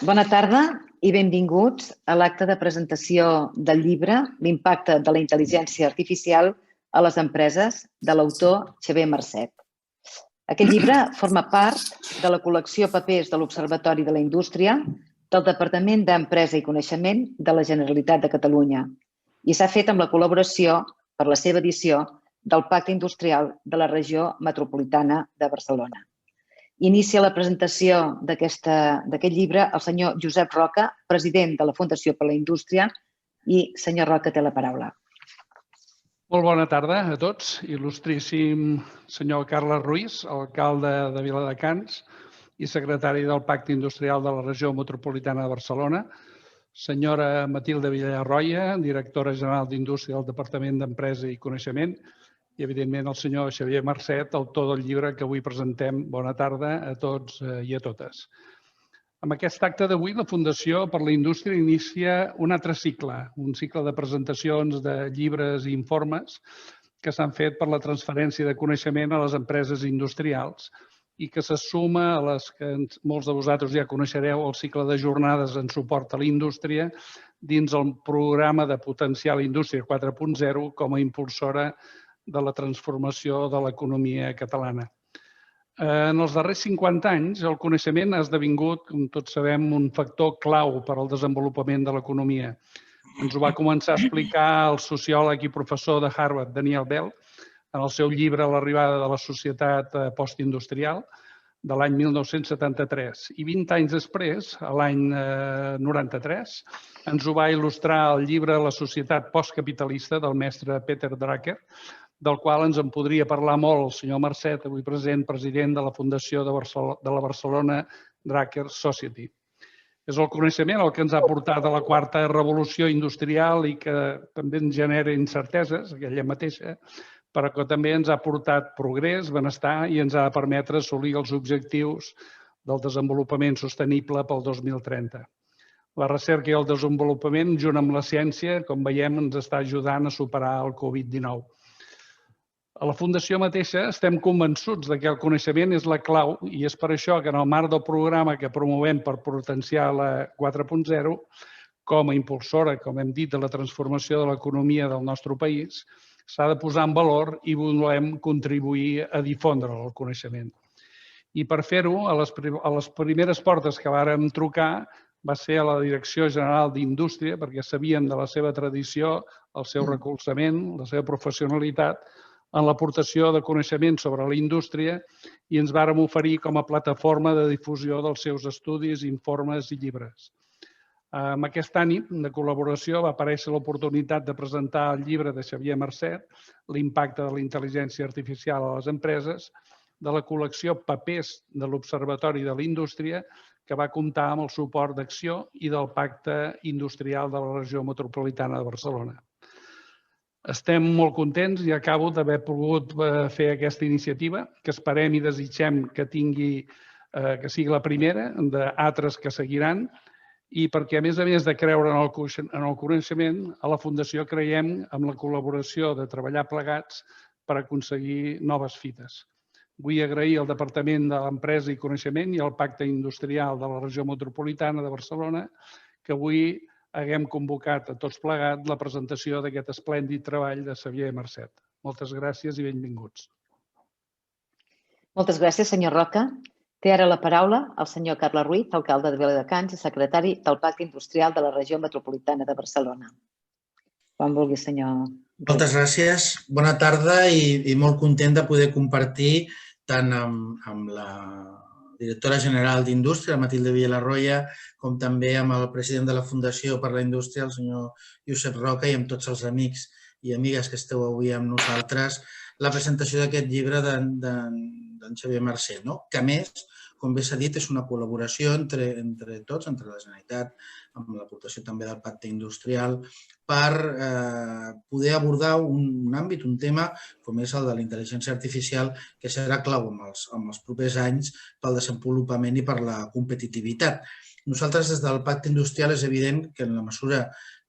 Bona tarda i benvinguts a l'acte de presentació del llibre L'impacte de la intel·ligència artificial a les empreses de l'autor Xavier Marcet. Aquest llibre forma part de la col·lecció Papers de l'Observatori de la Indústria del Departament d'Empresa i Coneixement de la Generalitat de Catalunya i s'ha fet amb la col·laboració, per la seva edició, del Pacte Industrial de la Regió Metropolitana de Barcelona. Inicia la presentació d'aquest llibre el senyor Josep Roca, president de la Fundació per la Indústria, i senyor Roca té la paraula. Molt bona tarda a tots. Il·lustríssim senyor Carles Ruiz, alcalde de Viladecans i secretari del Pacte Industrial de la Regió Metropolitana de Barcelona, senyora Matilde Villarroya, directora general d'Indústria del Departament d'Empresa i Coneixement, i, evidentment, el senyor Xavier Marcet, autor del llibre que avui presentem. Bona tarda a tots i a totes. Amb aquest acte d'avui, la Fundació per la Indústria inicia un altre cicle, un cicle de presentacions de llibres i informes que s'han fet per la transferència de coneixement a les empreses industrials i que se suma a les que molts de vosaltres ja coneixereu, el cicle de jornades en suport a la indústria dins el programa de Potencial Indústria 4.0 com a impulsora de la transformació de l'economia catalana. En els darrers 50 anys, el coneixement ha esdevingut, com tots sabem, un factor clau per al desenvolupament de l'economia. Ens ho va començar a explicar el sociòleg i professor de Harvard, Daniel Bell, en el seu llibre L'arribada de la societat postindustrial, de l'any 1973. I 20 anys després, a l'any 93, ens ho va il·lustrar el llibre La societat postcapitalista del mestre Peter Drucker, del qual ens en podria parlar molt el senyor Marcet, avui present, president de la Fundació de la Barcelona Drucker Society. És el coneixement el que ens ha portat a la quarta revolució industrial i que també ens genera incerteses, aquella mateixa, però que també ens ha portat progrés, benestar i ens ha de permetre assolir els objectius del desenvolupament sostenible pel 2030. La recerca i el desenvolupament, junt amb la ciència, com veiem, ens està ajudant a superar el Covid-19. A la Fundació mateixa estem convençuts que el coneixement és la clau i és per això que en el marc del programa que promovem per potenciar la 4.0, com a impulsora, com hem dit, de la transformació de l'economia del nostre país, s'ha de posar en valor i volem contribuir a difondre el coneixement. I per fer-ho, a les primeres portes que vàrem trucar va ser a la Direcció General d'Indústria, perquè sabíem de la seva tradició, el seu recolzament, la seva professionalitat, en l'aportació de coneixement sobre la indústria i ens vàrem oferir com a plataforma de difusió dels seus estudis, informes i llibres. Amb aquest ànim de col·laboració va aparèixer l'oportunitat de presentar el llibre de Xavier Marcet, L'impacte de la intel·ligència artificial a les empreses, de la col·lecció Papers de l'Observatori de la Indústria, que va comptar amb el suport d'Acció i del Pacte Industrial de la Regió Metropolitana de Barcelona. Estem molt contents i acabo d'haver pogut fer aquesta iniciativa, que esperem i desitgem que sigui la primera d'altres que seguiran i perquè, a més de creure en el coneixement, a la Fundació creiem en la col·laboració de treballar plegats per aconseguir noves fites. Vull agrair al Departament d'Empresa i Coneixement i al Pacte Industrial de la Regió Metropolitana de Barcelona que avui haguem convocat a tots plegats la presentació d'aquest esplèndid treball de Xavier Marcet. Moltes gràcies i benvinguts. Moltes gràcies, senyor Roca. Té ara la paraula el senyor Carles Ruiz, alcalde de Viladecans i secretari del Pacte Industrial de la Regió Metropolitana de Barcelona. Quan vulgui, senyor. Moltes gràcies. Bona tarda i molt content de poder compartir tant amb la directora general d'Indústria, Matilde Villarroya, com també amb el president de la Fundació per la Indústria, el senyor Josep Roca, i amb tots els amics i amigues que esteu avui amb nosaltres, la presentació d'aquest llibre d'en Xavier Marcet, que a més, com bé s'ha dit, és una col·laboració entre tots, entre la Generalitat, amb l'aportació també del Pacte Industrial, per poder abordar un àmbit, un tema com és el de la intel·ligència artificial, que serà clau en els propers anys pel desenvolupament i per la competitivitat. Nosaltres, des del Pacte Industrial, és evident que en la mesura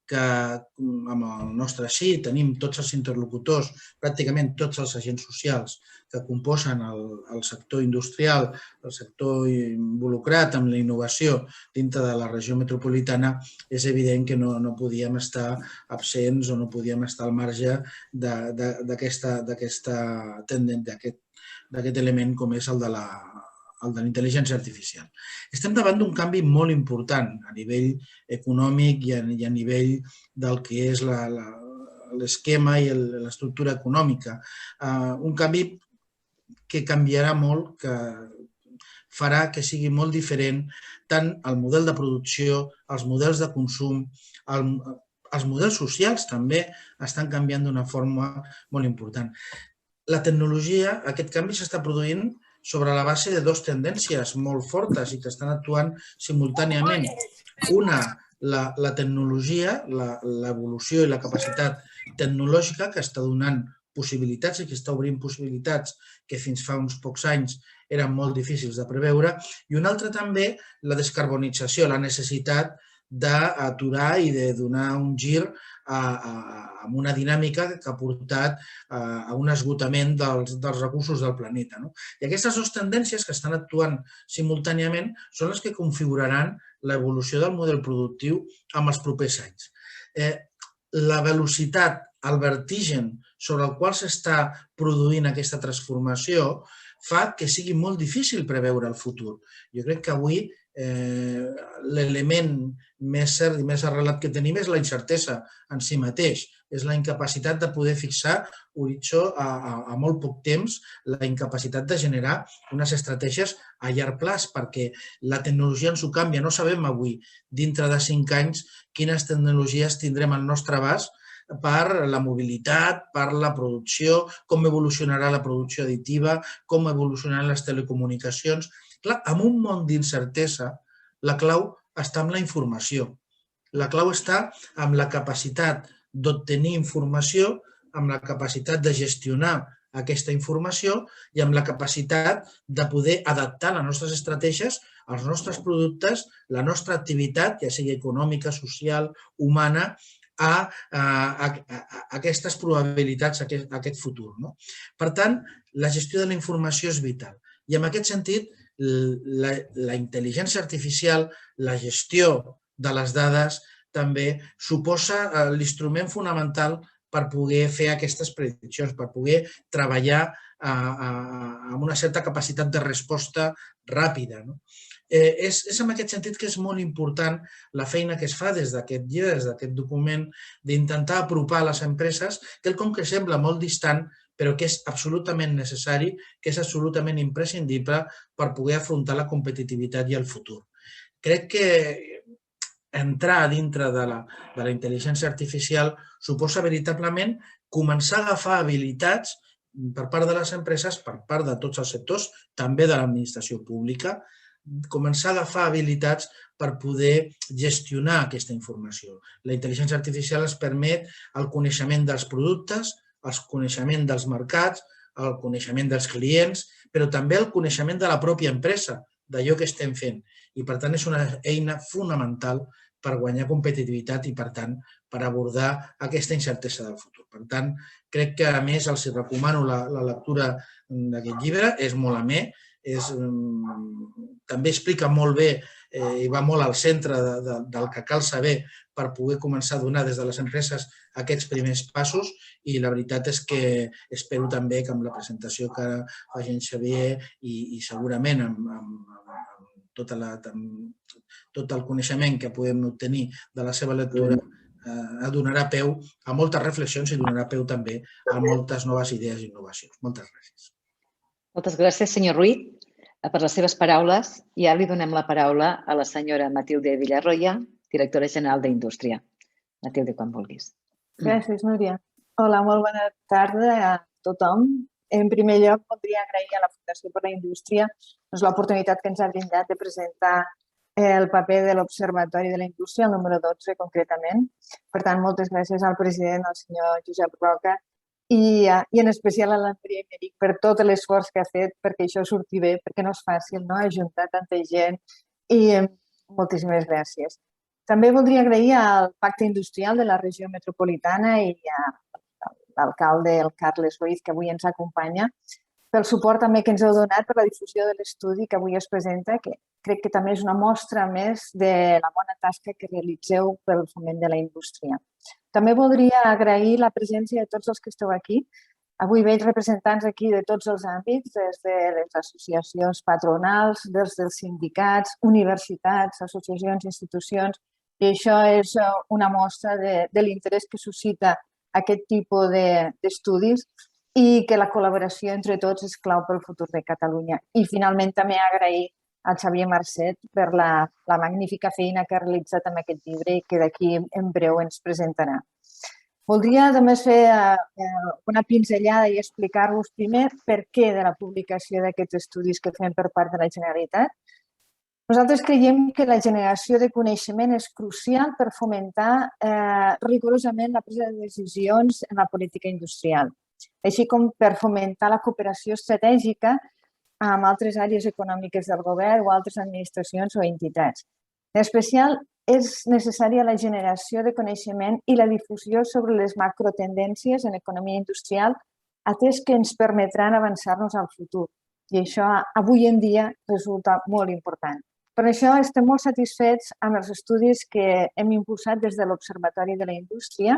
que amb el nostre sí tenim tots els interlocutors, pràcticament tots els agents socials que composen el sector industrial, el sector involucrat amb la innovació dintre de la regió metropolitana, és evident que no podíem estar absents o no podíem estar al marge d'aquest element com és el de la intel·ligència artificial. Estem davant d'un canvi molt important a nivell econòmic i a nivell del que és l'esquema i l'estructura econòmica. Un canvi que canviarà molt, que farà que sigui molt diferent tant el model de producció, els models de consum, els models socials també estan canviant d'una forma molt important. La tecnologia, aquest canvi s'està produint sobre la base de dues tendències molt fortes i que estan actuant simultàniament. Una, la tecnologia, l'evolució i la capacitat tecnològica que està donant possibilitats i que està obrint possibilitats que fins fa uns pocs anys eren molt difícils de preveure. I una altra també, la descarbonització, la necessitat d'aturar i de donar un gir a una dinàmica que ha portat a un esgotament dels recursos del planeta. I aquestes dues tendències que estan actuant simultàniament són les que configuraran l'evolució del model productiu en els propers anys. La velocitat, el vertigen sobre el qual s'està produint aquesta transformació fa que sigui molt difícil preveure el futur. Jo crec que avui l'element més cert i més arrelat que tenim és la incertesa en si mateix. És la incapacitat de poder fixar horitzó a molt poc temps, la incapacitat de generar unes estratègies a llarg plaç, perquè la tecnologia ens ho canvia. No sabem avui, dintre de 5 anys, quines tecnologies tindrem al nostre abast per la mobilitat, per la producció, com evolucionarà la producció additiva, com evolucionaran les telecomunicacions. Clar, en un món d'incertesa, la clau està en la informació. La clau està en la capacitat d'obtenir informació, amb la capacitat de gestionar aquesta informació i amb la capacitat de poder adaptar les nostres estratègies, els nostres productes, la nostra activitat, ja sigui econòmica, social, humana, a aquestes probabilitats, a aquest futur. Per tant, la gestió de la informació és vital. I en aquest sentit, la intel·ligència artificial, la gestió de les dades, també suposa l'instrument fonamental per poder fer aquestes prediccions, per poder treballar amb una certa capacitat de resposta ràpida. És en aquest sentit que és molt important la feina que es fa des d'aquest llibre, des d'aquest document, d'intentar apropar les empreses, quelcom que sembla molt distant, però que és absolutament necessari, que és absolutament imprescindible per poder afrontar la competitivitat i el futur. Crec que entrar dintre de la intel·ligència artificial suposa veritablement començar a agafar habilitats per part de les empreses, per part de tots els sectors, també de l'administració pública, començar a agafar habilitats per poder gestionar aquesta informació. La intel·ligència artificial ens permet el coneixement dels productes, el coneixement dels mercats, el coneixement dels clients, però també el coneixement de la pròpia empresa, d'allò que estem fent. I, per tant, és una eina fonamental per guanyar competitivitat i, per tant, per abordar aquesta incertesa del futur. Per tant, crec que, a més, els recomano la lectura d'aquest llibre, és molt amè, també explica molt bé i va molt al centre del que cal saber per poder començar a donar des de les empreses aquests primers passos i la veritat és que espero també que amb la presentació que faci en Xavier i segurament amb tot el coneixement que podem obtenir de la seva lectura donarà peu a moltes reflexions i donarà peu també a moltes noves idees i innovacions. Moltes gràcies. Moltes gràcies, senyor Ruiz, per les seves paraules. I ara li donem la paraula a la senyora Matilde Villarroya, directora general d'Indústria. Matilde, quan vulguis. Gràcies, Núria. Hola, molt bona tarda a tothom. En primer lloc, voldria agrair a la Fundació per la Indústria l'oportunitat que ens ha brindat de presentar el paper de l'Observatori de la Indústria, el número 12 concretament. Per tant, moltes gràcies al president, al senyor Josep Roca, i en especial a l'Andrea Emeric per tot l'esforç que ha fet perquè això surti bé, perquè no és fàcil, no?, ajuntar tanta gent i moltíssimes gràcies. També voldria agrair al Pacte Industrial de la regió metropolitana i a l'alcalde, el Carles Ruiz, que avui ens acompanya, pel suport també que ens heu donat per la difusió de l'estudi que avui es presenta, que crec que també és una mostra més de la bona tasca que realitzeu pel foment de la indústria. També voldria agrair la presència de tots els que esteu aquí. Avui veig representants aquí de tots els àmbits, des de les associacions patronals, des dels sindicats, universitats, associacions, institucions, i això és una mostra de l'interès que suscita aquest tipus d'estudis i que la col·laboració entre tots és clau pel futur de Catalunya. I finalment també agrair al Xavier Marcet per la magnífica feina que ha realitzat amb aquest llibre i que d'aquí en breu ens presentarà. Voldria només fer una pinzellada i explicar-vos primer per què de la publicació d'aquests estudis que fem per part de la Generalitat. Nosaltres creiem que la generació de coneixement és crucial per fomentar rigorosament la presa de decisions en la política industrial, així com per fomentar la cooperació estratègica amb altres àrees econòmiques del govern o altres administracions o entitats. En especial, és necessària la generació de coneixement i la difusió sobre les macrotendències en economia industrial, atès que ens permetran avançar-nos al futur. I això avui en dia resulta molt important. Per això estem molt satisfets amb els estudis que hem impulsat des de l'Observatori de la Indústria.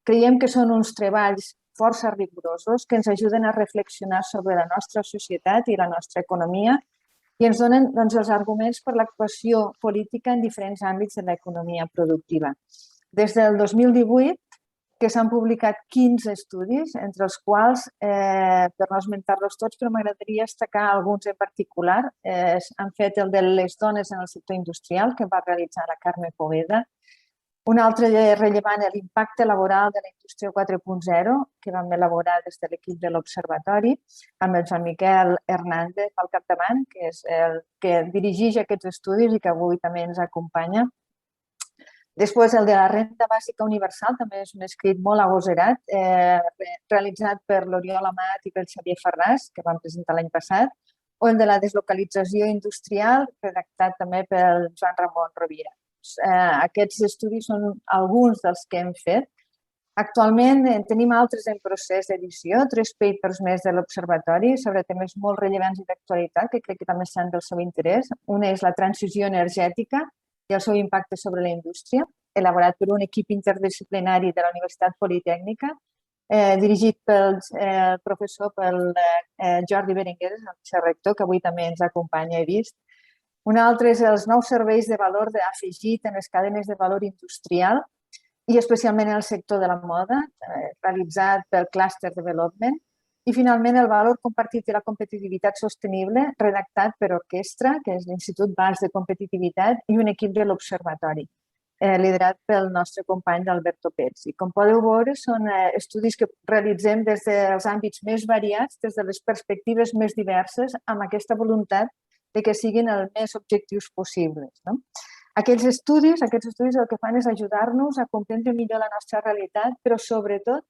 Creiem que són uns treballs força rigorosos que ens ajuden a reflexionar sobre la nostra societat i la nostra economia i ens donen els arguments per l'actuació política en diferents àmbits de l'economia productiva. Des del 2018, que s'han publicat 15 estudis, entre els quals, per no esmentar-los tots, però m'agradaria destacar alguns en particular. Han fet el de les dones en el sector industrial, que va realitzar la Carme Poveda. Un altre rellevant és l'impacte laboral de la indústria 4.0, que vam elaborar des de l'equip de l'Observatori, amb el Joan Miquel Hernández al capdavant, que és el que dirigeix aquests estudis i que avui també ens acompanya. Després, el de la renda bàsica universal, també és un escrit molt agosarat, realitzat per l'Oriol Amat i pel Xavier Ferràs, que vam presentar l'any passat, o el de la deslocalització industrial, redactat també pel Joan Ramon Rovira. Aquests estudis són alguns dels que hem fet. Actualment tenim altres en procés d'edició, 3 papers més de l'Observatori sobre temes molt rellevants i d'actualitat que crec que també seran del seu interès. Una és la transició energètica i el seu impacte sobre la indústria, elaborat per un equip interdisciplinari de la Universitat Politècnica, dirigit pel professor Jordi Berengueres, el vicerector, que avui també ens acompanya, he vist. Un altre és els nous serveis de valor afegit en les cadenes de valor industrial i especialment en el sector de la moda, realitzat pel Cluster Development. I finalment el valor compartit i la competitivitat sostenible, redactat per Orquestra, que és l'Institut Basc de Competitivitat, i un equip de l'Observatori, liderat pel nostre company d'Alberto Pets. I com podeu veure, són estudis que realitzem des dels àmbits més variats, des de les perspectives més diverses, amb aquesta voluntat de que siguin els més objectius possibles. Aquests estudis el que fan és ajudar-nos a comprendre millor la nostra realitat, però sobretot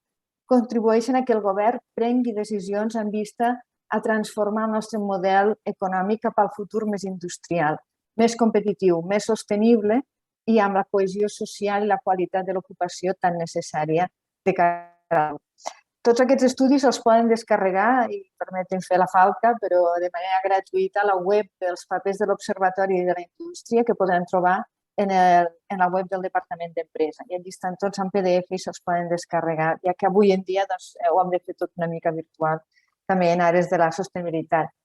contribueixen a que el govern prengui decisions en vista a transformar el nostre model econòmic cap al futur més industrial, més competitiu, més sostenible i amb la cohesió social i la qualitat de l'ocupació tan necessària de cada any. Tots aquests estudis els poden descarregar i permeten fer la falca, però de manera gratuïta a la web dels papers de l'Observatori de la Indústria que podran trobar en la web del Departament d'Empresa. I allí estan tots en PDF i se'ls poden descarregar, ja que avui en dia ho hem de fer tot una mica virtual, també en àrees de la sostenibilitat.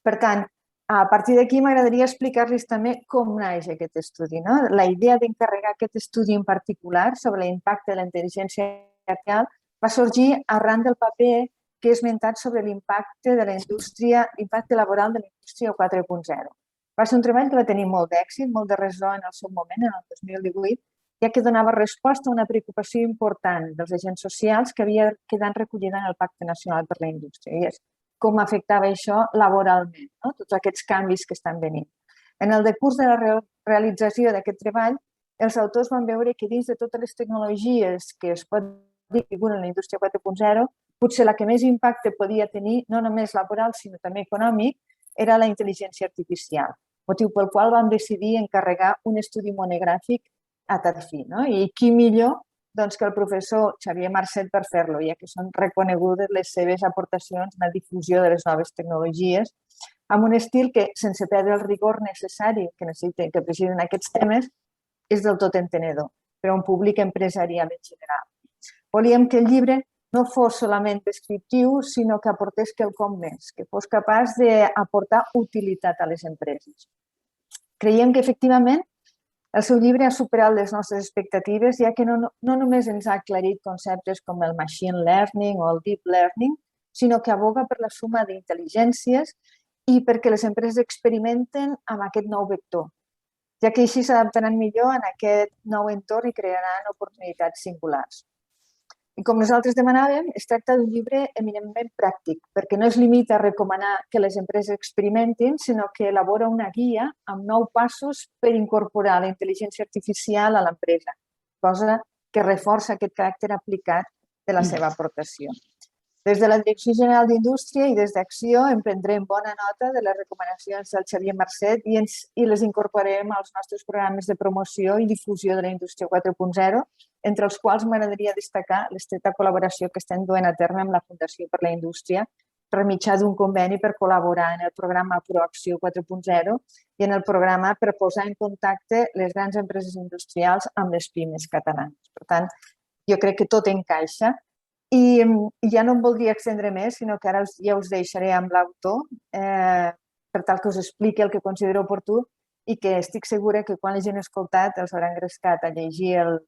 Per tant, a partir d'aquí m'agradaria explicar-los també com naix aquest estudi. La idea d'encarregar aquest estudi en particular sobre l'impacte de la intel·ligència artificial va sorgir arran del paper que he esmentat sobre l'impacte de la indústria, l'impacte laboral de la indústria 4.0. Va ser un treball que va tenir molt d'èxit, molt de ressò en el seu moment, en el 2018, ja que donava resposta a una preocupació important dels agents socials que havia quedat recollida en el Pacte Nacional per la Indústria. I és com afectava això laboralment, tots aquests canvis que estan venint. En el decurs de la realització d'aquest treball, els autors van veure que dins de totes les tecnologies que es pot dir que figuren en la indústria 4.0, potser la que més impacte podia tenir, no només laboral, sinó també econòmic, era la intel·ligència artificial. motiu pel qual vam decidir encarregar un estudi monogràfic a Tarfí. I qui millor que el professor Xavier Marcet per fer-lo, ja que són reconegudes les seves aportacions en la difusió de les noves tecnologies, amb un estil que, sense perdre el rigor necessari que presideixen aquests temes, és del tot entenedor per a un públic empresarial en general. Volíem que el llibre no fos solament descriptiu, sinó que aportés quelcom més, que fos capaç d'aportar utilitat a les empreses. Creiem que, efectivament, el seu llibre ha superat les nostres expectatives, ja que no només ens ha aclarit conceptes com el machine learning o el deep learning, sinó que aboga per la suma d'intel·ligències i perquè les empreses experimenten amb aquest nou vector, ja que així s'adaptaran millor en aquest nou entorn i crearan oportunitats singulars. I com nosaltres demanàvem, es tracta d'un llibre eminentment pràctic, perquè no es limita a recomanar que les empreses experimentin, sinó que elabora una guia amb 9 passos per incorporar la intel·ligència artificial a l'empresa, cosa que reforça aquest caràcter aplicat de la seva aportació. Des de la Direcció General d'Indústria i des d'Acció en prendrem bona nota de les recomanacions del Xavier Marcet i les incorporarem als nostres programes de promoció i difusió de la indústria 4.0, entre els quals m'agradaria destacar l'estreta col·laboració que estem duent a terme amb la Fundació per la Indústria per mitjà d'un conveni per col·laborar en el programa Proacció 4.0 i en el programa per posar en contacte les grans empreses industrials amb les pimes catalanes. Per tant, jo crec que tot encaixa. I ja no em voldria extendre més, sinó que ara ja us deixaré amb l'autor per tal que us expliqui el que considero oportú i que estic segura que quan l'hagin escoltat els haurà engrescat a llegir el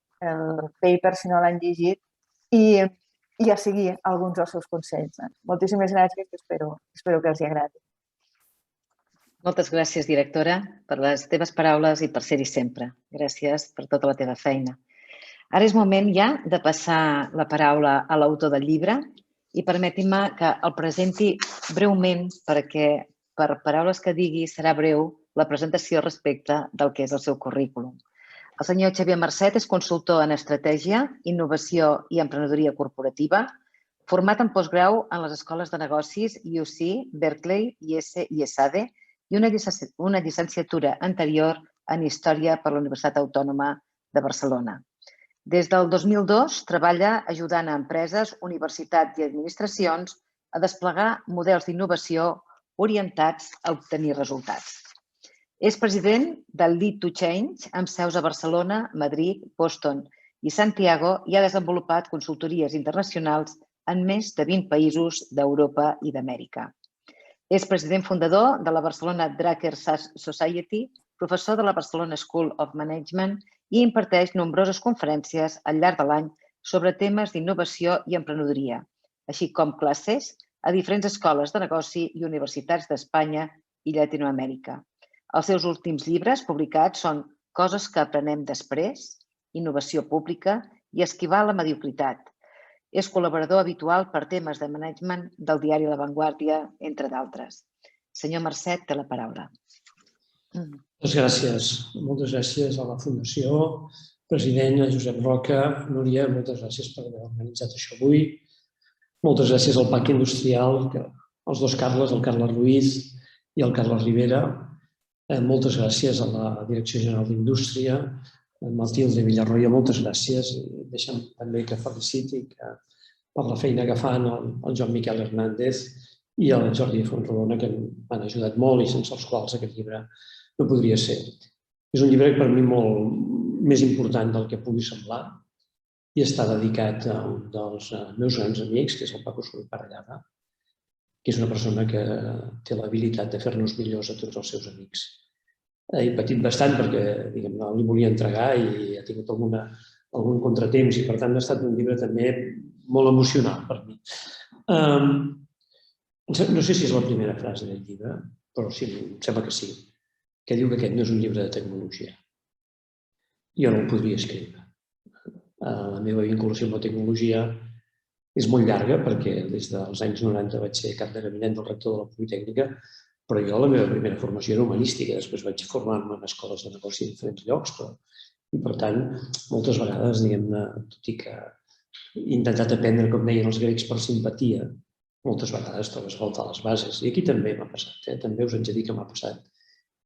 paper si no l'han llegit i a seguir alguns dels seus consells. Moltíssimes gràcies, espero que els agradi. Moltes gràcies, directora, per les teves paraules i per ser-hi sempre. Gràcies per tota la teva feina. Ara és moment ja de passar la paraula a l'autor del llibre i permetin-me que el presenti breument perquè per paraules que digui serà breu la presentació respecte del que és el seu currículum. El senyor Xavier Marcet és consultor en estratègia, innovació i emprenedoria corporativa, format en postgrau en les escoles de negocis UC, Berkeley, IS i ESADE i una llicenciatura anterior en Història per la Universitat Autònoma de Barcelona. Des del 2002 treballa ajudant a empreses, universitats i administracions a desplegar models d'innovació orientats a obtenir resultats. És president del Lead to Change amb seus a Barcelona, Madrid, Boston i Santiago i ha desenvolupat consultories internacionals en més de 20 països d'Europa i d'Amèrica. És president fundador de la Barcelona Drucker Society, professor de la Barcelona School of Management i imparteix nombroses conferències al llarg de l'any sobre temes d'innovació i emprenedoria, així com classes a diferents escoles de negoci i universitats d'Espanya i Llatinoamèrica. Els seus últims llibres publicats són Coses que aprenem després, Innovació pública i Esquivar la mediocritat. És col·laborador habitual per temes de management del diari La Vanguardia, entre d'altres. Senyor Marcet, té la paraula. Moltes gràcies. Moltes gràcies a la Fundació, president, a Josep Roca, Núria, moltes gràcies per haver organitzat això avui. Moltes gràcies al Pacte Industrial, als dos Carles, el Carles Ruiz i el Carles Rivera. Moltes gràcies a la Direcció General d'Indústria, a Matilde Villarroya, moltes gràcies. Deixa'm també que feliciti per la feina que fan el Joan Miquel Hernández i el Jordi Fontrodona, que m'han ajudat molt i sense els quals aquest llibre no podria ser. És un llibre per mi molt més important del que pugui semblar i està dedicat a un dels meus grans amics, que és el Paco Soler Parellada, que és una persona que té l'habilitat de fer-nos millors a tots els seus amics. He patit bastant perquè li volia entregar i ha tingut algun contratemps i per tant ha estat un llibre també molt emocional per mi. No sé si és la primera frase del llibre, però sí, em sembla que sí, que diu que aquest no és un llibre de tecnologia. Jo no el podria escriure. La meva vinculació amb la tecnologia és molt llarga perquè des dels anys 90 vaig ser cap de gabinet del rector de la Politècnica, però jo la meva primera formació era humanística, després vaig formar-me en escoles de negoci en diferents llocs i per tant moltes vegades, diguem-ne, tot i que he intentat aprendre, com deien els grecs, per simpatia, moltes vegades trobes a faltar les bases i aquí també m'ha passat, també us haig de dir que m'ha passat.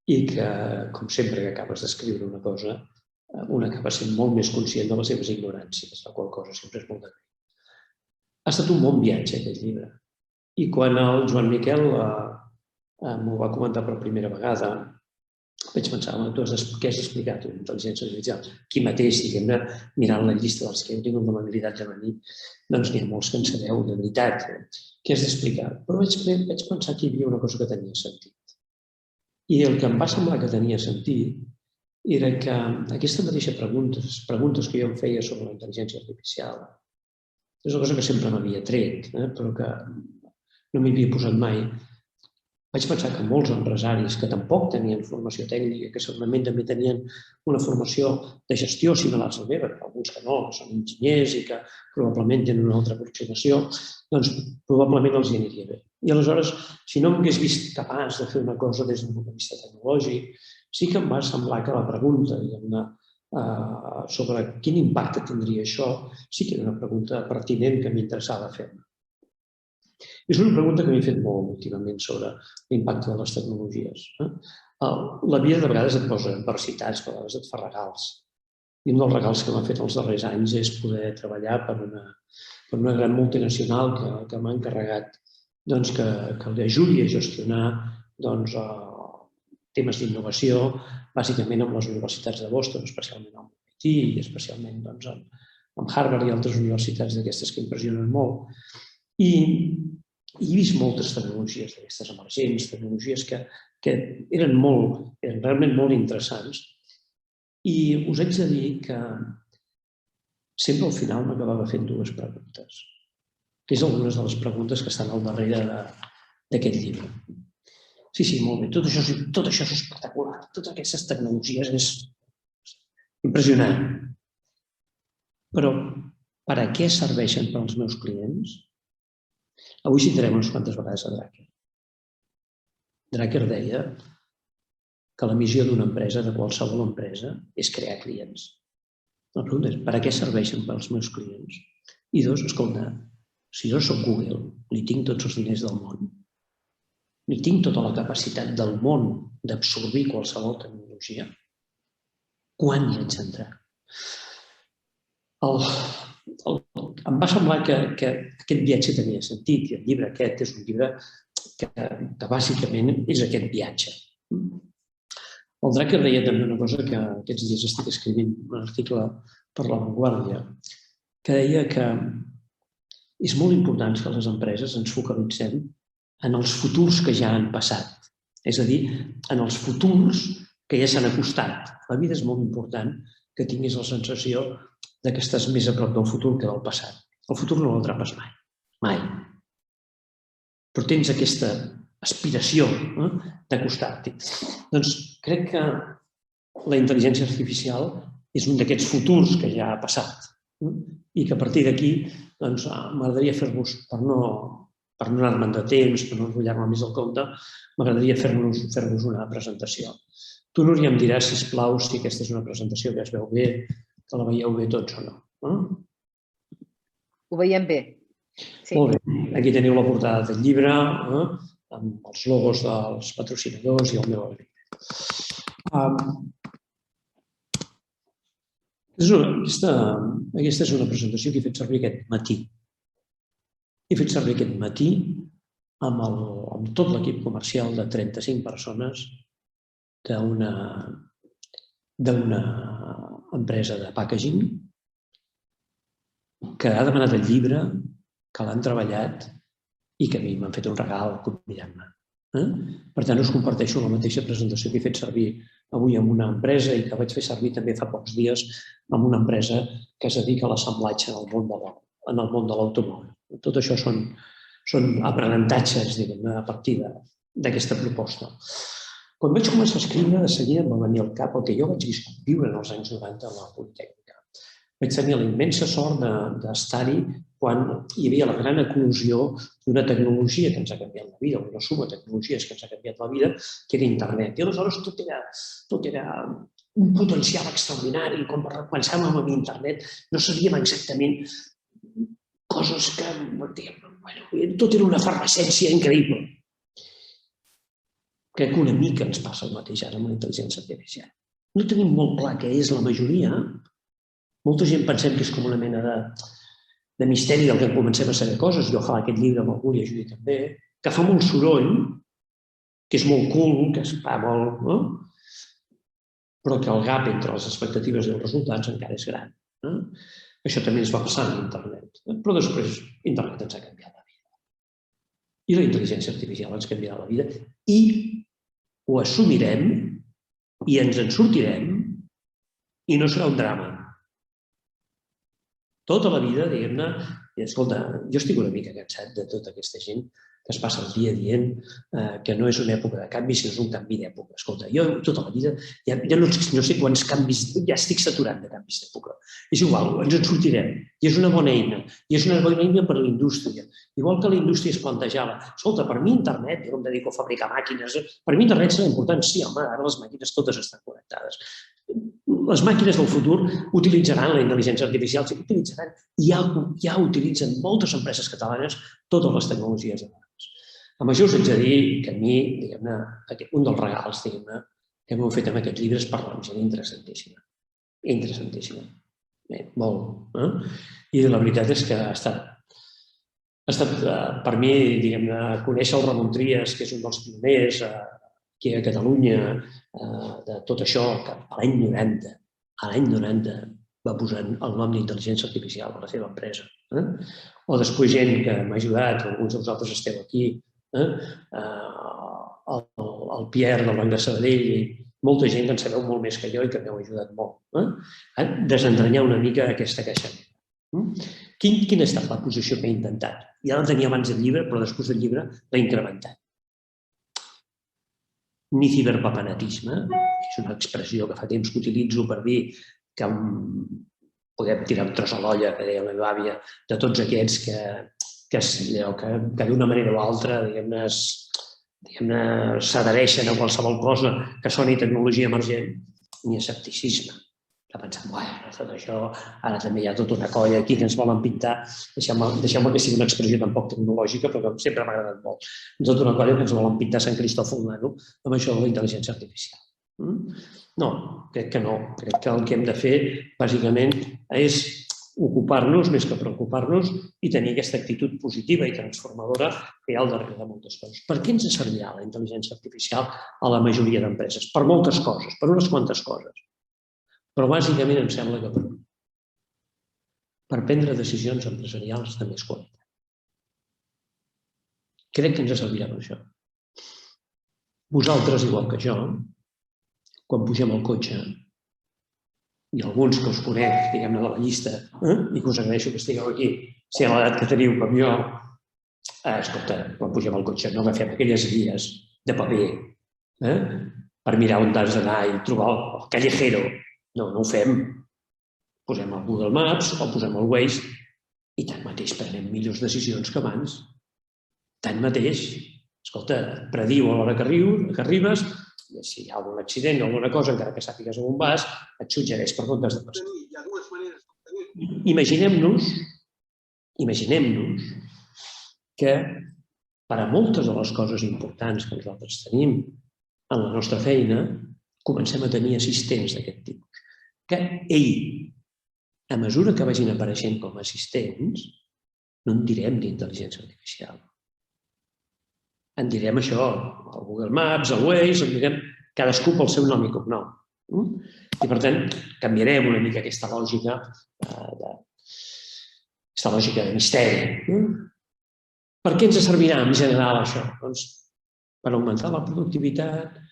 i que, com sempre que acabes d'escriure una cosa, un acaba sent molt més conscient de les seves ignoràncies, la qual cosa sempre és molt d'agrair. Ha estat un bon viatge, aquest llibre. I quan el Joan Miquel m'ho va comentar per primera vegada, vaig pensar, què has explicat, una intel·ligència artificial? Aquí mateix, diguem-ne, mirant la llista dels que heu tingut l'amabilitat de venir, doncs n'hi ha molts que en sabeu, de veritat, què has d'explicar? Però vaig pensar que hi havia una cosa que tenia sentit. I el que em va semblar que tenia sentit era que aquesta mateixa preguntes que jo em feia sobre la intel·ligència artificial, és una cosa que sempre m'havia tret, però que no m'hi havia posat mai. Vaig pensar que molts empresaris que tampoc tenien formació tècnica, que segurament també tenien una formació de gestió similar a la meva, alguns que no, que són enginyers i que probablement tenen una altra aproximació, doncs probablement els hi aniria bé. I aleshores, si no m'hagués vist capaç de fer una cosa des d'un punt de vista tecnològic, sí que em va semblar que la pregunta sobre quin impacte tindria això sí que era una pregunta pertinent que m'interessava fer-me. És una pregunta que m'he fet molt últimament sobre l'impacte de les tecnologies. La vida de vegades et posa adversitats, de vegades et fa regals. I un dels regals que m'ha fet els darrers anys és poder treballar per una gran multinacional que m'ha encarregat que l'ajudi a gestionar temes d'innovació, bàsicament amb les universitats de Boston, especialment amb MIT i especialment amb Harvard i altres universitats d'aquestes que impressionen molt. I he vist moltes tecnologies d'aquestes emergents, tecnologies que eren realment molt interessants. I us haig de dir que sempre al final m'acabava fent dues preguntes, que és algunes de les preguntes que estan al darrere d'aquest llibre. Sí, molt bé, tot això és espectacular, totes aquestes tecnologies és impressionant. Però per a què serveixen per als meus clients? Avui citarem unes quantes vegades a Drucker. Drucker deia que la missió d'una empresa, de qualsevol empresa, és crear clients. La pregunta és, per a què serveixen per als meus clients? I dos, escolta, si jo soc Google, li tinc tots els diners del món, ni tinc tota la capacitat del món d'absorbir qualsevol tecnologia, quan hi haig d'entrar? Em va semblar que aquest viatge tenia sentit i el llibre aquest és un llibre que bàsicament és aquest viatge. El Drucker deia també una cosa que aquests dies estic escrivint un article per La Vanguardia, que deia que és molt important que les empreses ens focalitzem en els futurs que ja han passat, és a dir, en els futurs que ja s'han acostat. La vida és molt important que tinguis la sensació que estàs més a prop del futur que del passat. El futur no l'atrapes mai, mai. Però tens aquesta aspiració d'acostar-t'hi. Doncs crec que la intel·ligència artificial és un d'aquests futurs que ja ha passat i que a partir d'aquí m'agradaria fer-vos, per no anar-me'n de temps, per no enrotllar-me més el compte, m'agradaria fer-vos una presentació. Tu, Núria, em diràs, sisplau, si aquesta és una presentació que es veu bé, que la veieu bé tots o no. Ho veiem bé. Molt bé. Aquí teniu la portada del llibre, amb els logos dels patrocinadors i el meu agraïment. Aquesta és una presentació que he fet servir aquest matí. He fet servir aquest matí amb tot l'equip comercial de 35 persones d'una empresa de packaging que ha demanat el llibre, que l'han treballat i que a mi m'han fet un regal convidant-me. Per tant, us comparteixo la mateixa presentació que he fet servir avui amb una empresa i que vaig fer servir també fa pocs dies amb una empresa que es dedica a l'assemblatge en el món de l'automòbil. Tot això són aprenentatges, diguem-ne, a partir d'aquesta proposta. Quan vaig començar a escriure, de seguida em va venir al cap el que jo vaig viure en els anys 90 a la Politècnica. Vaig tenir la immensa sort d'estar-hi quan hi havia la gran eclosió d'una tecnologia que ens ha canviat la vida, una suma de tecnologies que ens ha canviat la vida, que era internet. I aleshores tot era un potencial extraordinari. Quan pensàvem en internet no sabíem exactament coses que... Tot era una efervescència increïble. crec que una mica ens passa el mateix ara amb la intel·ligència artificial. No tenim molt clar què és la majoria. Molta gent pensem que és com una mena de misteri del que comencem a saber coses, i ojalà aquest llibre amb algú li ajudi també, que fa molt soroll, que és molt cool, que es fa molt... No? Però que el gap entre les expectatives i els resultats encara és gran. Això també ens va passar amb internet. Però després internet ens ha canviat la vida. I la intel·ligència artificial ens canviarà la vida i ho assumirem i ens en sortirem i no serà un drama. Tota la vida, diguem-ne, escolta, jo estic una mica cansat de tota aquesta gent que es passa el dia dient que no és una època de canvi, sinó és un canvi d'època. Escolta, jo tota la vida ja no sé quants canvis, ja estic saturat de canvis d'època. És igual, ens en sortirem. I és una bona eina. I és una bona eina per a la indústria. Igual que la indústria es plantejava, escolta, per mi internet, jo em dedico a fabricar màquines, per mi internet serà important. Sí, home, ara les màquines totes estan connectades. Les màquines del futur utilitzaran la intel·ligència artificial, sí que utilitzaran. Ja utilitzen moltes empreses catalanes totes les tecnologies de vegades. Amb això us haig de dir que a mi, diguem-ne, un dels regals, diguem-ne, que m'heu fet amb aquests llibres parlar amb gent interessantíssima. Interessantíssima. Molt. I la veritat és que ha estat per mi, diguem-ne, conèixer el Ramon Trias, que és un dels pioners aquí a Catalunya de tot això, que a l'any 90 va posar el nom d'intel·ligència artificial a la seva empresa. O després gent que m'ha ajudat, alguns de vosaltres esteu aquí, el Pierre del Banc de Sabadell i molta gent que en sabeu molt més que jo i que m'heu ajudat molt a desentranyar una mica aquesta caixa. Quina ha estat la posició que he intentat? Ja la tenia abans del llibre, però després del llibre l'he incrementat. Ni ciberpapanatisme, que és una expressió que fa temps que utilitzo per dir que podem tirar un tros a l'olla, que deia la meva àvia, de tots aquests que d'una manera o altra s'adhereixen a qualsevol cosa que soni tecnologia emergent, ni escepticisme. De pensar, bueno, tot això, ara també hi ha tota una colla aquí que ens volen pintar, deixeu-me que sigui una expressió tan poc tecnològica, però que sempre m'ha agradat molt, tota una colla que ens volen pintar Sant Cristòfol Nano amb això de la intel·ligència artificial. No, crec que no. Crec que el que hem de fer, bàsicament, és ocupar-nos més que preocupar-nos i tenir aquesta actitud positiva i transformadora que hi ha al darrere de moltes coses. Per què ens servirà la intel·ligència artificial a la majoria d'empreses? Per moltes coses, per unes quantes coses. Però bàsicament em sembla que per prendre decisions empresarials de més qualitat. Crec que ens servirà per això. Vosaltres, igual que jo, quan pugem al cotxe, i alguns que us conec, diguem-ne, de la llista, i que us agraeixo que estigueu aquí, si a l'edat que teniu com jo, escolta, quan pugem al cotxe no agafem aquelles guies de paper per mirar on has d'anar i trobar el callejero. No, no ho fem. Posem el Google Maps o posem el Waze i tanmateix prenem millors decisions que abans. Tanmateix, escolta, prediu a l'hora que arribes, si hi ha algun accident o alguna cosa, encara que sàpigues on vas, et suggereix per on has de passar. Imaginem-nos que per a moltes de les coses importants que nosaltres tenim en la nostra feina, comencem a tenir assistents d'aquest tipus. Que a mesura que vagin apareixent com a assistents, no en direm d'intel·ligència artificial. En direm això, el Google Maps, el Waze, en direm cadascú pel seu nom i cognom. I per tant, canviarem una mica aquesta lògica de misteri. Per què ens servirà en general això? Doncs per augmentar la productivitat,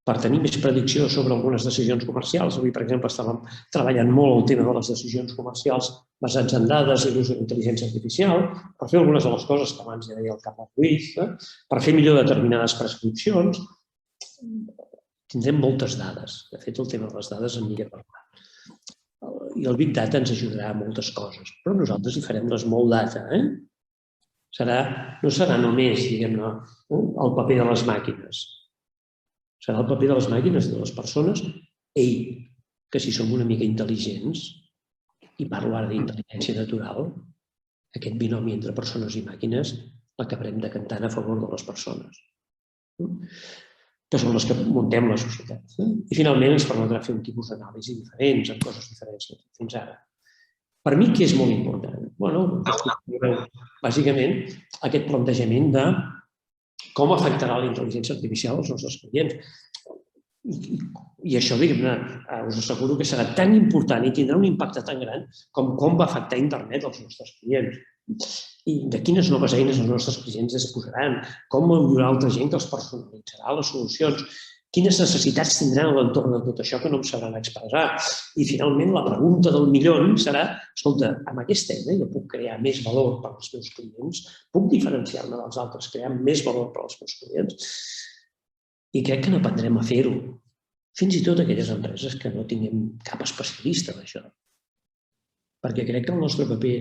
per tenir més predicció sobre algunes decisions comercials. Avui, per exemple, estàvem treballant molt el tema de les decisions comercials basats en dades i l'ús de l'intel·ligència artificial, per fer algunes de les coses que abans ja deia el Carles Ruiz, per fer millor determinades prescripcions. Tindrem moltes dades. De fet, el tema de les dades en aniré parlant. I el Big Data ens ajudarà a moltes coses, però nosaltres hi farem les Small Data. No serà només, diguem-ne, el paper de les màquines. Serà el paper de les màquines i de les persones, que si som una mica intel·ligents, i parlo ara d'intel·ligència natural, aquest binomi entre persones i màquines l'acabarem decantant a favor de les persones. que són les que muntem la societat. I finalment ens permetrà fer un tipus d'anàlisi diferents, amb coses diferents fins ara. Per mi, què és molt important? Bàsicament, aquest plantejament de com afectarà la intel·ligència artificial als nostres clients. I això, diguem-ne, us asseguro que serà tan important i tindrà un impacte tan gran com va afectar internet als nostres clients. I de quines noves eines els nostres clients es posaran, com hi haurà altra gent que els personalitzarà les solucions, quines necessitats tindran a l'entorn de tot això que no em sabran expressar. I finalment la pregunta del milió serà, escolta, amb aquesta eina jo puc crear més valor per als meus clients, puc diferenciar-me dels altres, crear més valor per als meus clients? I crec que n'aprendrem a fer-ho. Fins i tot aquelles empreses que no tinguem cap especialista d'això. Perquè crec que el nostre paper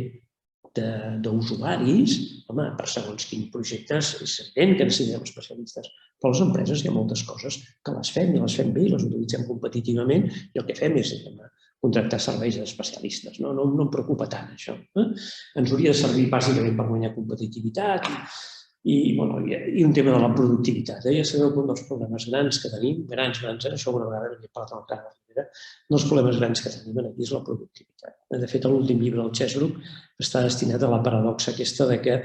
d'usuaris, home, per segons quins projectes, és evident que necessitem especialistes, però a les empreses hi ha moltes coses que les fem i les fem bé i les utilitzem competitivament i el que fem és contractar serveis d'especialistes. No em preocupa tant això. Ens hauria de servir bàsicament per guanyar competitivitat i un tema de la productivitat. Ja sabeu que un dels problemes grans que tenim, grans, això alguna vegada n'he parlat amb el Carles Rivera, un dels problemes grans que tenim aquí és la productivitat. De fet, l'últim llibre del Chesbrough està destinat a la paradoxa aquesta de que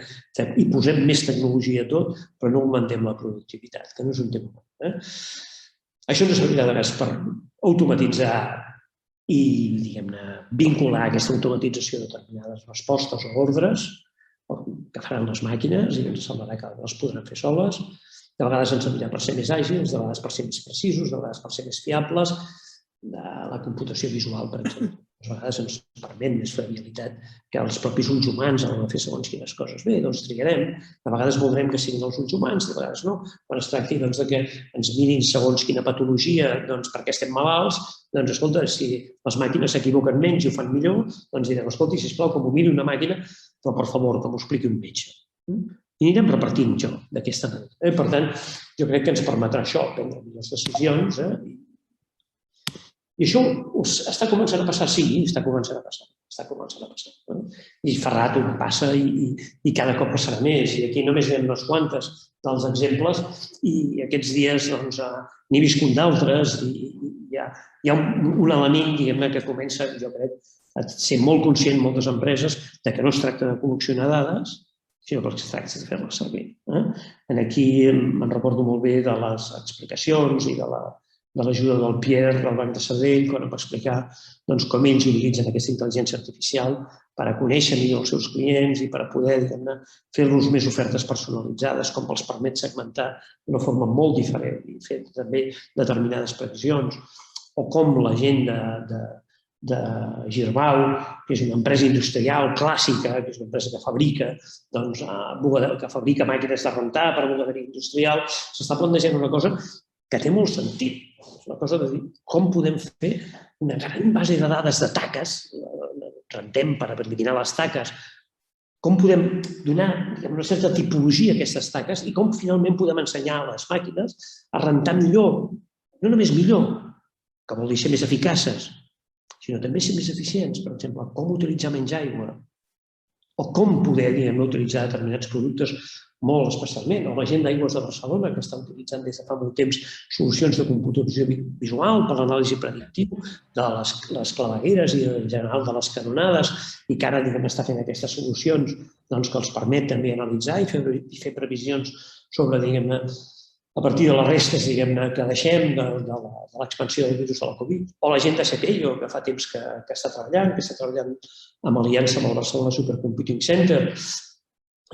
hi posem més tecnologia a tot, però no augmentem la productivitat, que no és un tema bo. Això ens servirà de més per automatitzar i, diguem-ne, vincular aquesta automatització de determinades respostes o ordres que faran les màquines i ens semblarà que les podran fer soles. De vegades ens servirà per ser més àgils, de vegades per ser més precisos, de vegades per ser més fiables. La computació visual, per exemple, a vegades ens permet més fiabilitat que els propis ulls humans a l'hora de fer segons quines coses. Bé, doncs trigarem. De vegades voldrem que siguin els ulls humans, de vegades no. Quan es tracti que ens mirin segons quina patologia perquè estem malalts, doncs, escolta, si les màquines s'equivoquen menys i ho fan millor, doncs direm, escolta, sisplau, que m'ho miri una màquina, però, per favor, que m'ho expliqui un metge. I anirem repartint això d'aquesta manera. Per tant, jo crec que ens permetrà això, prendre millors decisions. I això està començant a passar, sí, està començant a passar. I fa rato que passa i cada cop passarà més. I aquí només hi ha unes quantes dels exemples i aquests dies n'he viscut d'altres i hi ha un element, diguem-ne, que comença, jo crec, a ser molt conscient moltes empreses que no es tracta de col·leccionar dades, sinó que es tracta de fer-les servir. Aquí me'n recordo molt bé de les explicacions i de l'ajuda del Pierre del Banc de Sabadell quan em va explicar com ells utilitzen aquesta intel·ligència artificial per a conèixer millor els seus clients i per a poder fer-los més ofertes personalitzades, com els permet segmentar d'una forma molt diferent i fer també determinades previsions, o com la gent de Girbau, que és una empresa industrial clàssica, que és una empresa que fabrica màquines de rentar per a bugaderia industrial, s'està plantejant una cosa que té molt sentit. És una cosa de dir com podem fer una gran base de dades de taques, rentem per eliminar les taques, com podem donar una certa tipologia a aquestes taques i com finalment podem ensenyar a les màquines a rentar millor, no només millor, que vol dir ser més eficaces, sinó també ser més eficients. Per exemple, com utilitzar menys aigua o com poder utilitzar determinats productes molt especialment. O la gent d'Aigües de Barcelona, que està utilitzant des de fa molt temps solucions de computació visual per l'anàlisi predictiu de les clavegueres i en general de les canonades i que ara està fent aquestes solucions que els permet també analitzar i fer previsions sobre, a partir de les restes que deixem de l'expansió del virus de la Covid, o la gent de Cepello, que fa temps que està treballant amb aliança amb el Barcelona Supercomputing Center,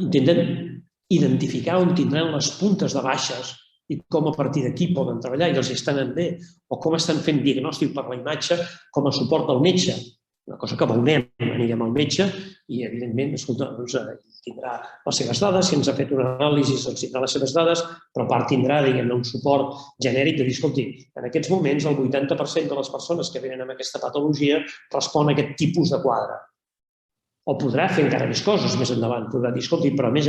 intenten identificar on tindran les puntes de baixes i com a partir d'aquí poden treballar i els estan anant bé, o com estan fent diagnòstic per la imatge com a suport del metge. Una cosa que veurem, anirem al metge i, evidentment, tindrà les seves dades, si ens ha fet una anàlisi, tindrà les seves dades, però a part tindrà un suport genèric de dir, escolti, en aquests moments el 80% de les persones que venen amb aquesta patologia respon a aquest tipus de quadre. O podrà fer encara més coses més endavant. Podrà dir, escolti, però a més,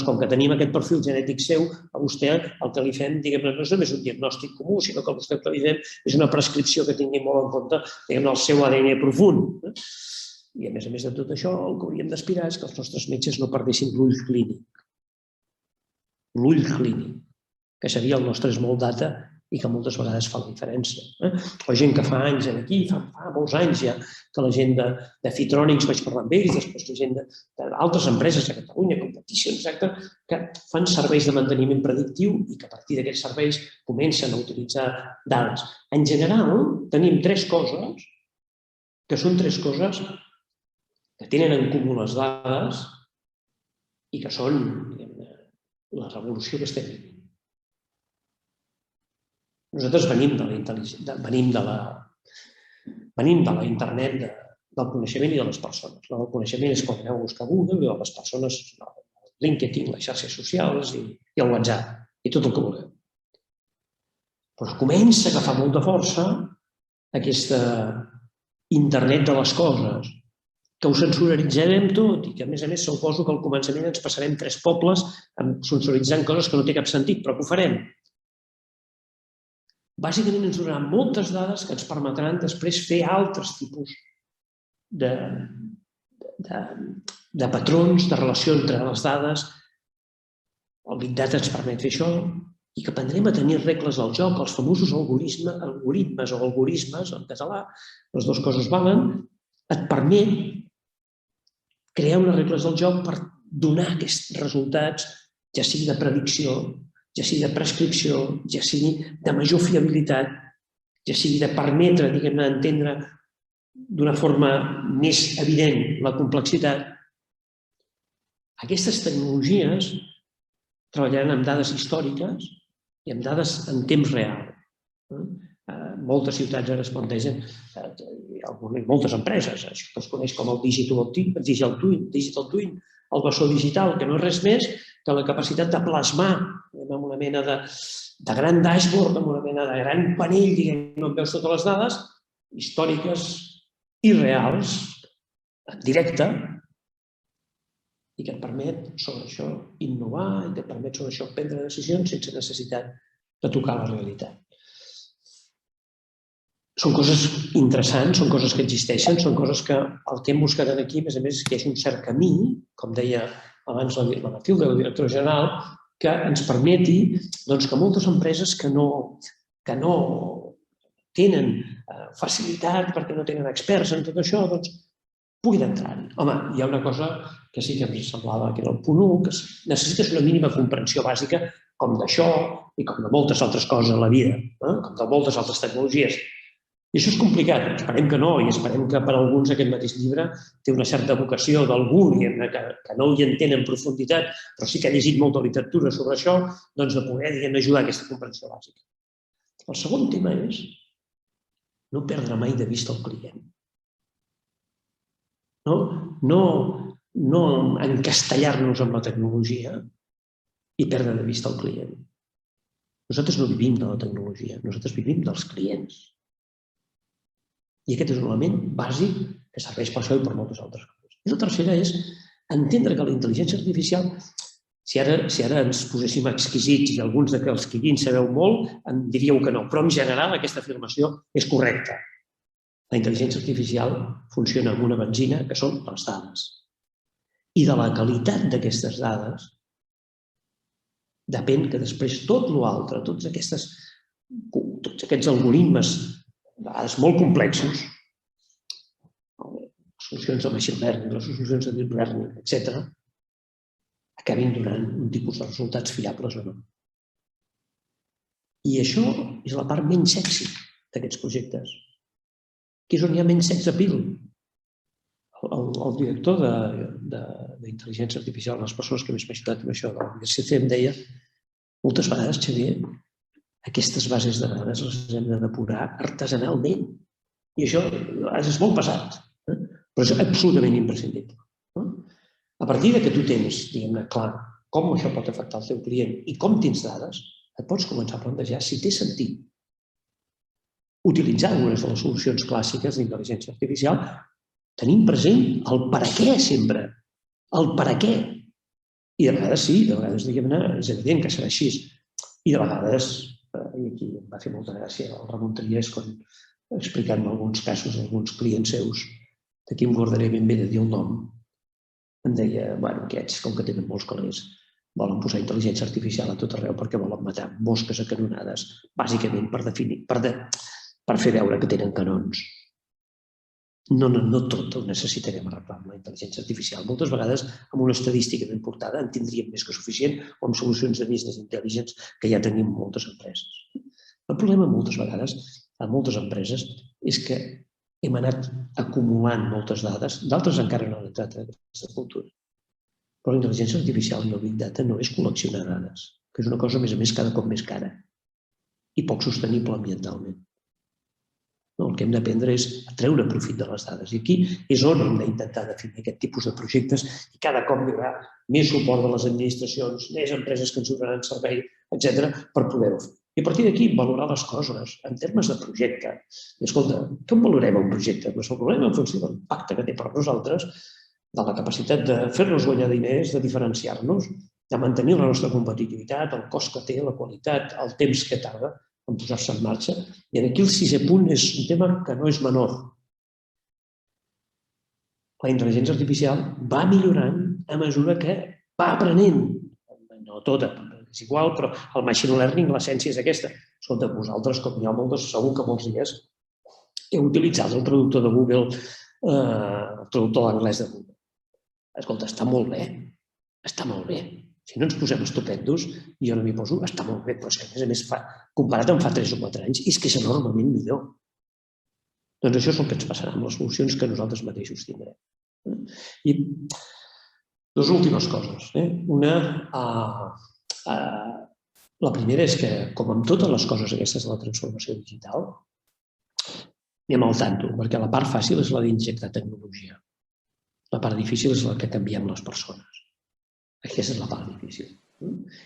com que tenim aquest perfil genètic seu, a vostè el que li fem, no és només un diagnòstic comú, sinó que a vostè el que li fem és una prescripció que tingui molt en compte el seu ADN profund. I a més de tot això, el que hauríem d'aspirar és que els nostres metges no perdessin l'ull clínic. L'ull clínic. que seria el nostre small data i que moltes vegades fa la diferència. O gent que fa anys aquí, fa molts anys ja, que la gent de Fitronics, vaig parlar amb ells, després la gent d'altres empreses a Catalunya, Competition, etc., que fan serveis de manteniment predictiu i que a partir d'aquests serveis comencen a utilitzar dades. En general, tenim tres coses que són tres coses que tenen en comú les dades i que són la revolució que estem vivint. Nosaltres venim de la internet del coneixement i de les persones. El coneixement és quan aneu a buscar Google, i les persones, LinkedIn, les xarxes socials i el WhatsApp i tot el que vulgueu. Però comença a agafar molta força aquesta internet de les coses, que ho sensoritzarem tot i que, a més, suposo que al començament ens passarem 3 pobles sensoritzant coses que no té cap sentit, però que ho farem. Bàsicament ens donaran moltes dades que ens permetran després fer altres tipus de patrons, de relació entre les dades. El Big Data ens permet fer això i que aprendrem a tenir regles del joc, els famosos algoritmes o algorismes, en català, les dues coses valen, et permet crear unes regles del joc per donar aquests resultats, ja sigui de predicció, ja sigui de prescripció, ja sigui de major fiabilitat, ja sigui de permetre, diguem-ne, entendre d'una forma més evident la complexitat. Aquestes tecnologies treballaran amb dades històriques i amb dades en temps real. Moltes ciutats ara es plantegen, moltes empreses, això que es coneix com el digital twin, el bessó digital, que no és res més que la capacitat de plasmar amb una mena de gran dashboard, amb una mena de gran panell, diguem-ne, on veus totes les dades històriques i reals, en directe, i que et permet sobre això innovar i que et permet sobre això prendre decisions sense necessitat de tocar la realitat. Són coses interessants, són coses que existeixen, són coses que el que hem buscat aquí, a més, és que hi hagi un cert camí, com deia abans la Matilde, la directora general, que ens permeti que moltes empreses que no tenen facilitat perquè no tenen experts en tot això, puguin entrar-hi. Home, hi ha una cosa que sí que em semblava que era el punt 1, que necessites una mínima comprensió bàsica com d'això i com de moltes altres coses a la vida, com de moltes altres tecnologies. I això és complicat, esperem que no, i esperem que per alguns aquest mateix llibre té una certa vocació d'algú que no hi entén en profunditat, però sí que ha llegit molta literatura sobre això, doncs de poder ajudar a aquesta comprensió bàsica. El segon tema és no perdre mai de vista el client. No encastellar-nos amb la tecnologia i perdre de vista el client. Nosaltres no vivim de la tecnologia, nosaltres vivim dels clients. I aquest és un element bàsic que serveix per això i per moltes altres coses. I la tercera és entendre que la intel·ligència artificial, si ara ens poséssim exquisits i alguns dels que hi sabeu molt, em diríeu que no, però en general aquesta afirmació és correcta. La intel·ligència artificial funciona amb una benzina que són les dades. I de la qualitat d'aquestes dades depèn que després tot l'altre, tots aquests algoritmes a vegades molt complexos, les solucions de machine learning, les solucions de deep learning, etc., acabin donant un tipus de resultats fiables o no. I això és la part menys sexy d'aquests projectes, que és on hi ha menys sex appeal. El director d'intel·ligència artificial, les persones que més m'ha ajudat amb això de la universitat, em deia moltes vegades, Xavier, aquestes bases de dades les hem de depurar artesanalment. I això és molt pesat, però és absolutament imprescindible. A partir que tu tens, diguem-ne, clar, com això pot afectar el teu client i com tens dades, et pots començar a plantejar si té sentit utilitzar algunes de les solucions clàssiques d'intel·ligència artificial tenint present el per a què sempre, el per a què. I de vegades sí, de vegades, diguem-ne, és evident que serà així. I de vegades, i aquí em va fer molta gràcia el Ramon Trias explicant-me alguns casos d'alguns clients seus, d'aquí em guardaré ben bé de dir el nom, em deia, bueno, aquests, com que tenen molts calés, volen posar intel·ligència artificial a tot arreu perquè volen matar mosques a canonades, bàsicament per fer veure que tenen canons. No tot ho necessitarem arreglar amb la intel·ligència artificial. Moltes vegades, amb una estadística ben portada, en tindríem més que suficient o amb solucions de business intelligence que ja tenim moltes empreses. El problema moltes vegades, a moltes empreses, és que hem anat acumulant moltes dades, d'altres encara no han entrat en aquesta cultura. Però la intel·ligència artificial i el Big Data no és col·leccionar dades, que és una cosa, a més, cada cop més cara i poc sostenible ambientalment. El que hem d'aprendre és a treure profit de les dades. I aquí és on hem d'intentar definir aquest tipus de projectes i cada cop hi haurà més suport de les administracions, més empreses que ens donaran servei, etc., per poder-ho fer. I a partir d'aquí, valorar les coses en termes de projecte. I escolta, com valorem un projecte? Doncs el valorem en funció de l'impacte que té per nosaltres, de la capacitat de fer-nos guanyar diners, de diferenciar-nos, de mantenir la nostra competitivitat, el cost que té, la qualitat, el temps que tarda en posar-se en marxa. I aquí el sisè punt és un tema que no és menor. La intel·ligència artificial va millorant a mesura que va aprenent. No tota, és igual, però el machine learning, l'essència és aquesta. Escolta, vosaltres, com hi ha moltes, segur que molts dies heu utilitzat el traductor de Google, el traductor de l'anglès de Google. Escolta, està molt bé, està molt bé. Si no ens posem estupendos, jo no m'hi poso, està molt bé, però és que a més, comparat amb fa 3 o 4 anys, és que és enormement millor. Doncs això és el que ens passarà amb les solucions que nosaltres mateixos tindrem. I dues últimes coses. Una, la primera és que, com amb totes les coses aquestes de la transformació digital, anem al tanto, perquè la part fàcil és la d'injectar tecnologia. La part difícil és la que canviem les persones. Aquesta és la part difícil.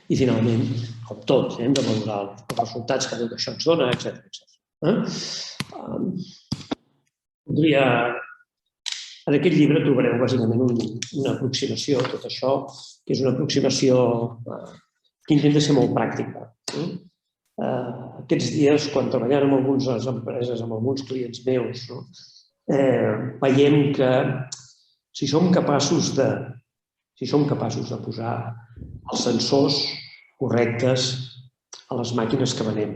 I finalment, com tot, hem de valorar els resultats que tot això ens dona, etc. En aquest llibre trobareu bàsicament una aproximació a tot això, que és una aproximació que intenta ser molt pràctica. Aquests dies, quan treballem amb algunes empreses, amb alguns clients meus, veiem que si som capaços de posar els sensors correctes a les màquines que venem,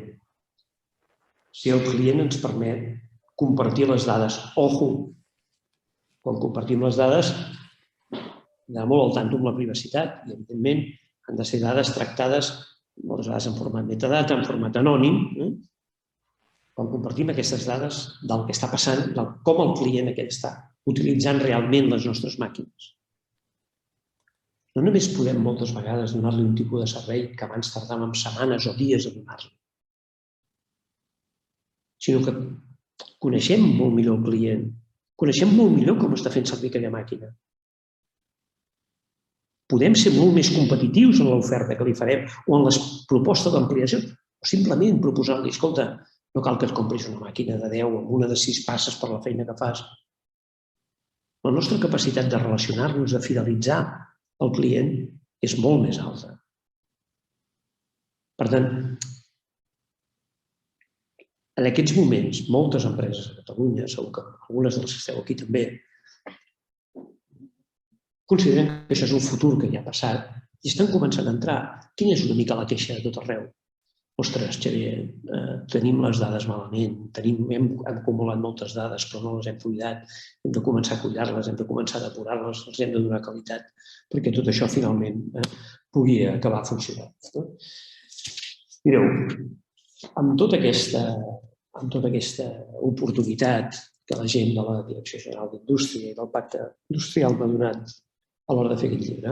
si el client ens permet compartir les dades, ojo, quan compartim les dades, d'anar molt al tanto amb la privacitat i, evidentment, han de ser dades tractades moltes vegades en format metadata, en format anònim, quan compartim aquestes dades del que està passant, de com el client aquell està utilitzant realment les nostres màquines. No només podem moltes vegades donar-li un tipus de servei que abans tardàvem setmanes o dies a donar-li, sinó que coneixem molt millor el client, coneixem molt millor com està fent servir aquella màquina. Podem ser molt més competitius en l'oferta que li farem o en les propostes d'ampliació, o simplement proposant-li, escolta, no cal que et compris una màquina de 10 o una de 6 passes per la feina que fas. La nostra capacitat de relacionar-nos, de fidelitzar el client és molt més alta. Per tant, en aquests moments, moltes empreses a Catalunya, segur que algunes de les que esteu aquí també, consideren que això és un futur que ja ha passat i estan començant a entrar. Quina és una mica la queixa de tot arreu? Ostres, Xavier, tenim les dades malament, hem acumulat moltes dades però no les hem cuidat, hem de començar a cuidar-les, hem de començar a depurar-les, els hem de donar qualitat perquè tot això finalment pugui acabar funcionant. Mireu, amb tota aquesta oportunitat que la gent de la Direcció General d'Indústria i del Pacte Industrial m'ha donat a l'hora de fer aquest llibre,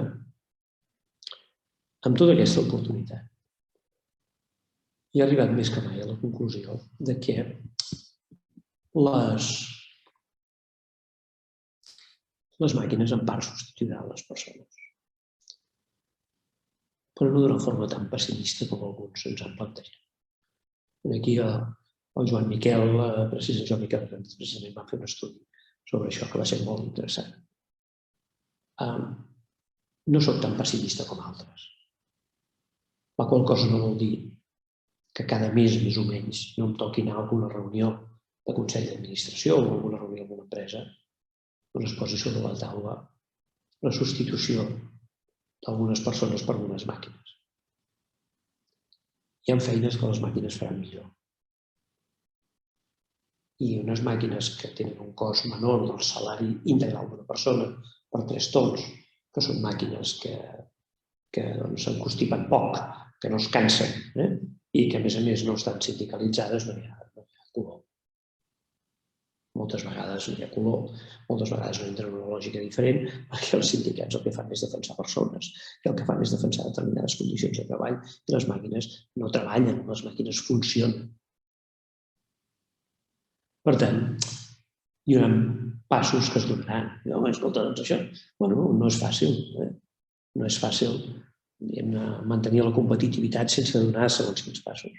amb tota aquesta oportunitat, he arribat més que mai a la conclusió de que les màquines en part substituiran les persones. Però no d'una forma tan pessimista com alguns ens han plantejat. Aquí el Joan Miquel, precisament Joan Miquel, precisament va fer un estudi sobre això que va ser molt interessant. No soc tan pessimista com altres, la qual cosa no vol dir que cada mes, més o menys, no em toqui anar a alguna reunió de consell d'administració o alguna reunió amb una empresa on es posi sobre la taula la substitució d'algunes persones per unes màquines. Hi ha feines que les màquines faran millor. I unes màquines que tenen un cost menor del salari integral d'una persona per 3 torns, que són màquines que s'encostipen poc, que no es cansen i que, a més, no estan sindicalitzades, no hi ha color. Moltes vegades no hi ha color, moltes vegades no entren en una lògica diferent, perquè els sindicats el que fan és defensar persones i el que fan és defensar determinades condicions de treball i les màquines no treballen, les màquines funcionen. Per tant, hi haurà passos que es donaran. Escolta, doncs això no és fàcil. No és fàcil mantenir la competitivitat sense donar segons quins passos.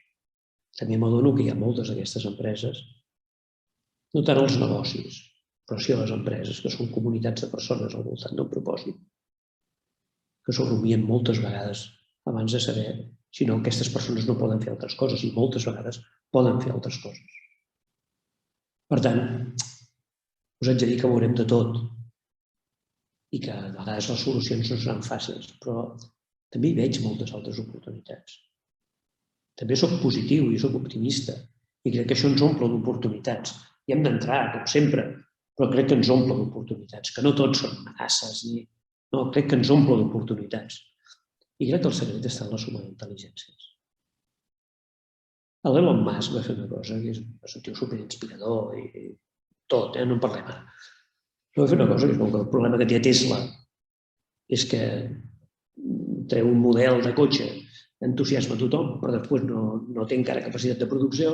També m'adono que hi ha moltes d'aquestes empreses, no tant els negocis, però sí les empreses, que són comunitats de persones al voltant d'un propòsit, que s'ho rumien moltes vegades abans de saber si no aquestes persones no poden fer altres coses i moltes vegades poden fer altres coses. Per tant, us haig de dir que veurem de tot i que a vegades les solucions no seran fàcils, però també hi veig moltes altres oportunitats. També soc positiu i soc optimista i crec que això ens omple d'oportunitats. Hi hem d'entrar, com sempre, però crec que ens omple d'oportunitats, que no tots són amenaces. No, crec que ens omple d'oportunitats. I crec que el secret està en la suma d'intel·ligències. L'Elon Musk va fer una cosa que és un tio superinspirador i tot, no en parlem ara. Però va fer una cosa que és que el problema que té Tesla és que treu un model de cotxe que entusiasma a tothom, però després no té encara capacitat de producció.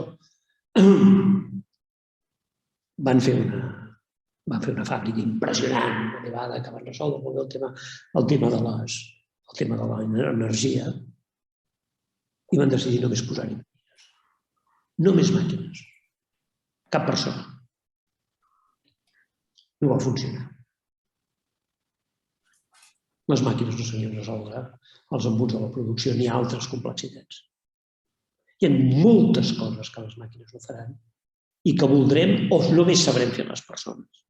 Van fer una fàbrica impressionant, elevada, que van resoldre molt bé el tema de l'energia i van decidir només posar-hi només màquines. Cap persona. No va funcionar. Les màquines no sabien resoldre els embuts de la producció ni altres complexitats. Hi ha moltes coses que les màquines no faran i que voldrem o només sabrem fer les persones.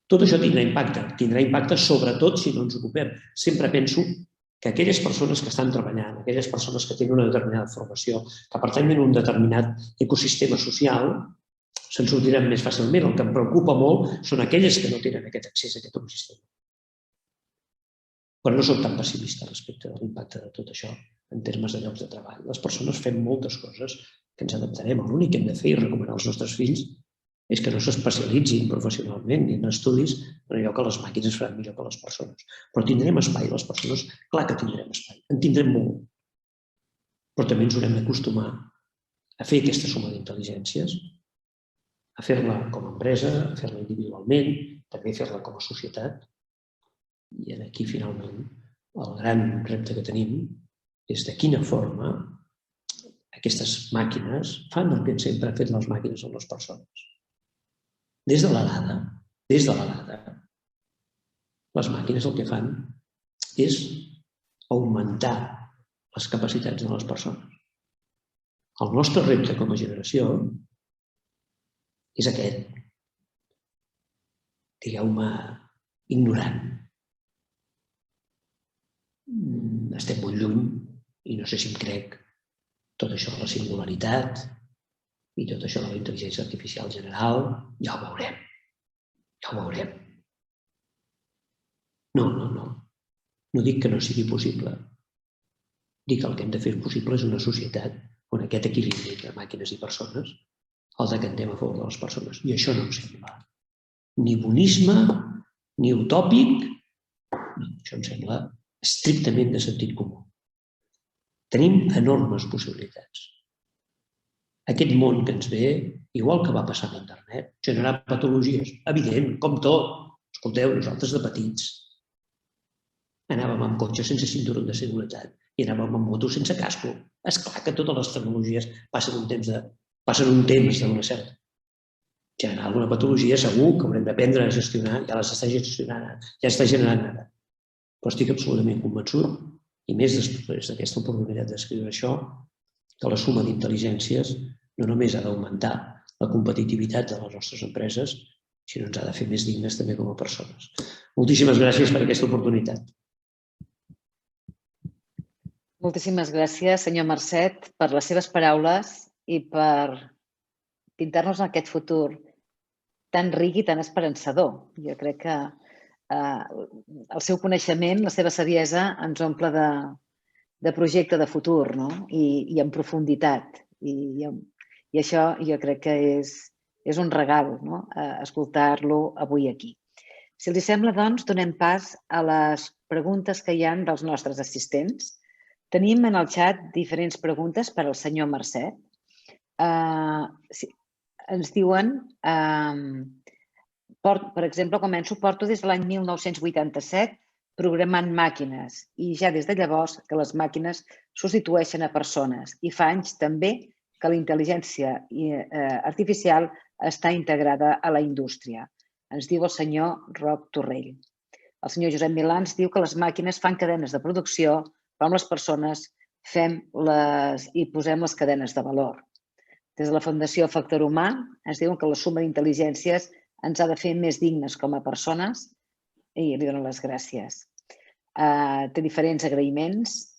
Tot això tindrà impacte. Tindrà impacte sobretot si no ens ocupem. Sempre penso que aquelles persones que estan treballant, aquelles persones que tenen una determinada formació, que pertanyen a un determinat ecosistema social, se'n sortiran més fàcilment. El que em preocupa molt són aquelles que no tenen aquest accés a aquest ecosistema. Però no soc tan pessimista respecte de l'impacte de tot això en termes de llocs de treball. Les persones fem moltes coses que ens adaptarem. L'únic que hem de fer i recomanar als nostres fills és que no s'especialitzin professionalment ni en estudis en allò que les màquines faran millor que les persones. Però tindrem espai, les persones, clar que tindrem espai, en tindrem molt. Però també ens haurem d'acostumar a fer aquesta suma d'intel·ligències, a fer-la com a empresa, a fer-la individualment, també a fer-la com a societat. I aquí, finalment, el gran repte que tenim és de quina forma aquestes màquines fan el que sempre han fet les màquines amb les persones. Des de la dada, les màquines el que fan és augmentar les capacitats de les persones. El nostre repte com a generació és aquest, digueu-me, ignorant. Estem molt lluny i no sé si em crec tot això de la singularitat i tot això de la intel·ligència artificial general, ja ho veurem. Ja ho veurem. No. No dic que no sigui possible. Dic que el que hem de fer possible és una societat on aquest equilibri entre màquines i persones el decantem a favor de les persones. I això no em sembla ni bonisme, ni utòpic. No, això em sembla estrictament de sentit comú. Tenim enormes possibilitats. Aquest món que ens ve, igual que va passar amb internet, generar patologies, evident, com tot. Escolteu, nosaltres de petits anàvem amb cotxe sense cinturó de seguretat i anàvem amb moto sense casco. És clar que totes les tecnologies passen un temps d'una certa. Generar alguna patologia segur que haurem d'aprendre a gestionar, ja les està gestionant, ja està generant ara. Però estic absolutament convençut, i més després d'aquesta oportunitat d'escriure això, que la suma d'intel·ligències no només ha d'augmentar la competitivitat de les nostres empreses, sinó ens ha de fer més dignes també com a persones. Moltíssimes gràcies per aquesta oportunitat. Moltíssimes gràcies, senyor Marcet, per les seves paraules i per pintar-nos aquest futur tan ric i tan esperançador. Jo crec que el seu coneixement, la seva saviesa ens omple de projecte de futur, no? I en profunditat. I això jo crec que és un regal, no? Escoltar-lo avui aquí. Si els sembla, doncs, donem pas a les preguntes que hi ha dels nostres assistents. Tenim en el xat diferents preguntes per al senyor Marcet. Ens diuen, per exemple, començo, porto des de l'any 1987 programant màquines i ja des de llavors que les màquines substitueixen a persones i fa anys també que la intel·ligència artificial està integrada a la indústria. Ens diu el senyor Roc Torrell. El senyor Josep Milà ens diu que les màquines fan cadenes de producció, com les persones fem i posem les cadenes de valor. Des de la Fundació Factor Humà ens diuen que la suma d'intel·ligències ens ha de fer més dignes com a persones i li dono les gràcies. Té diferents agraïments.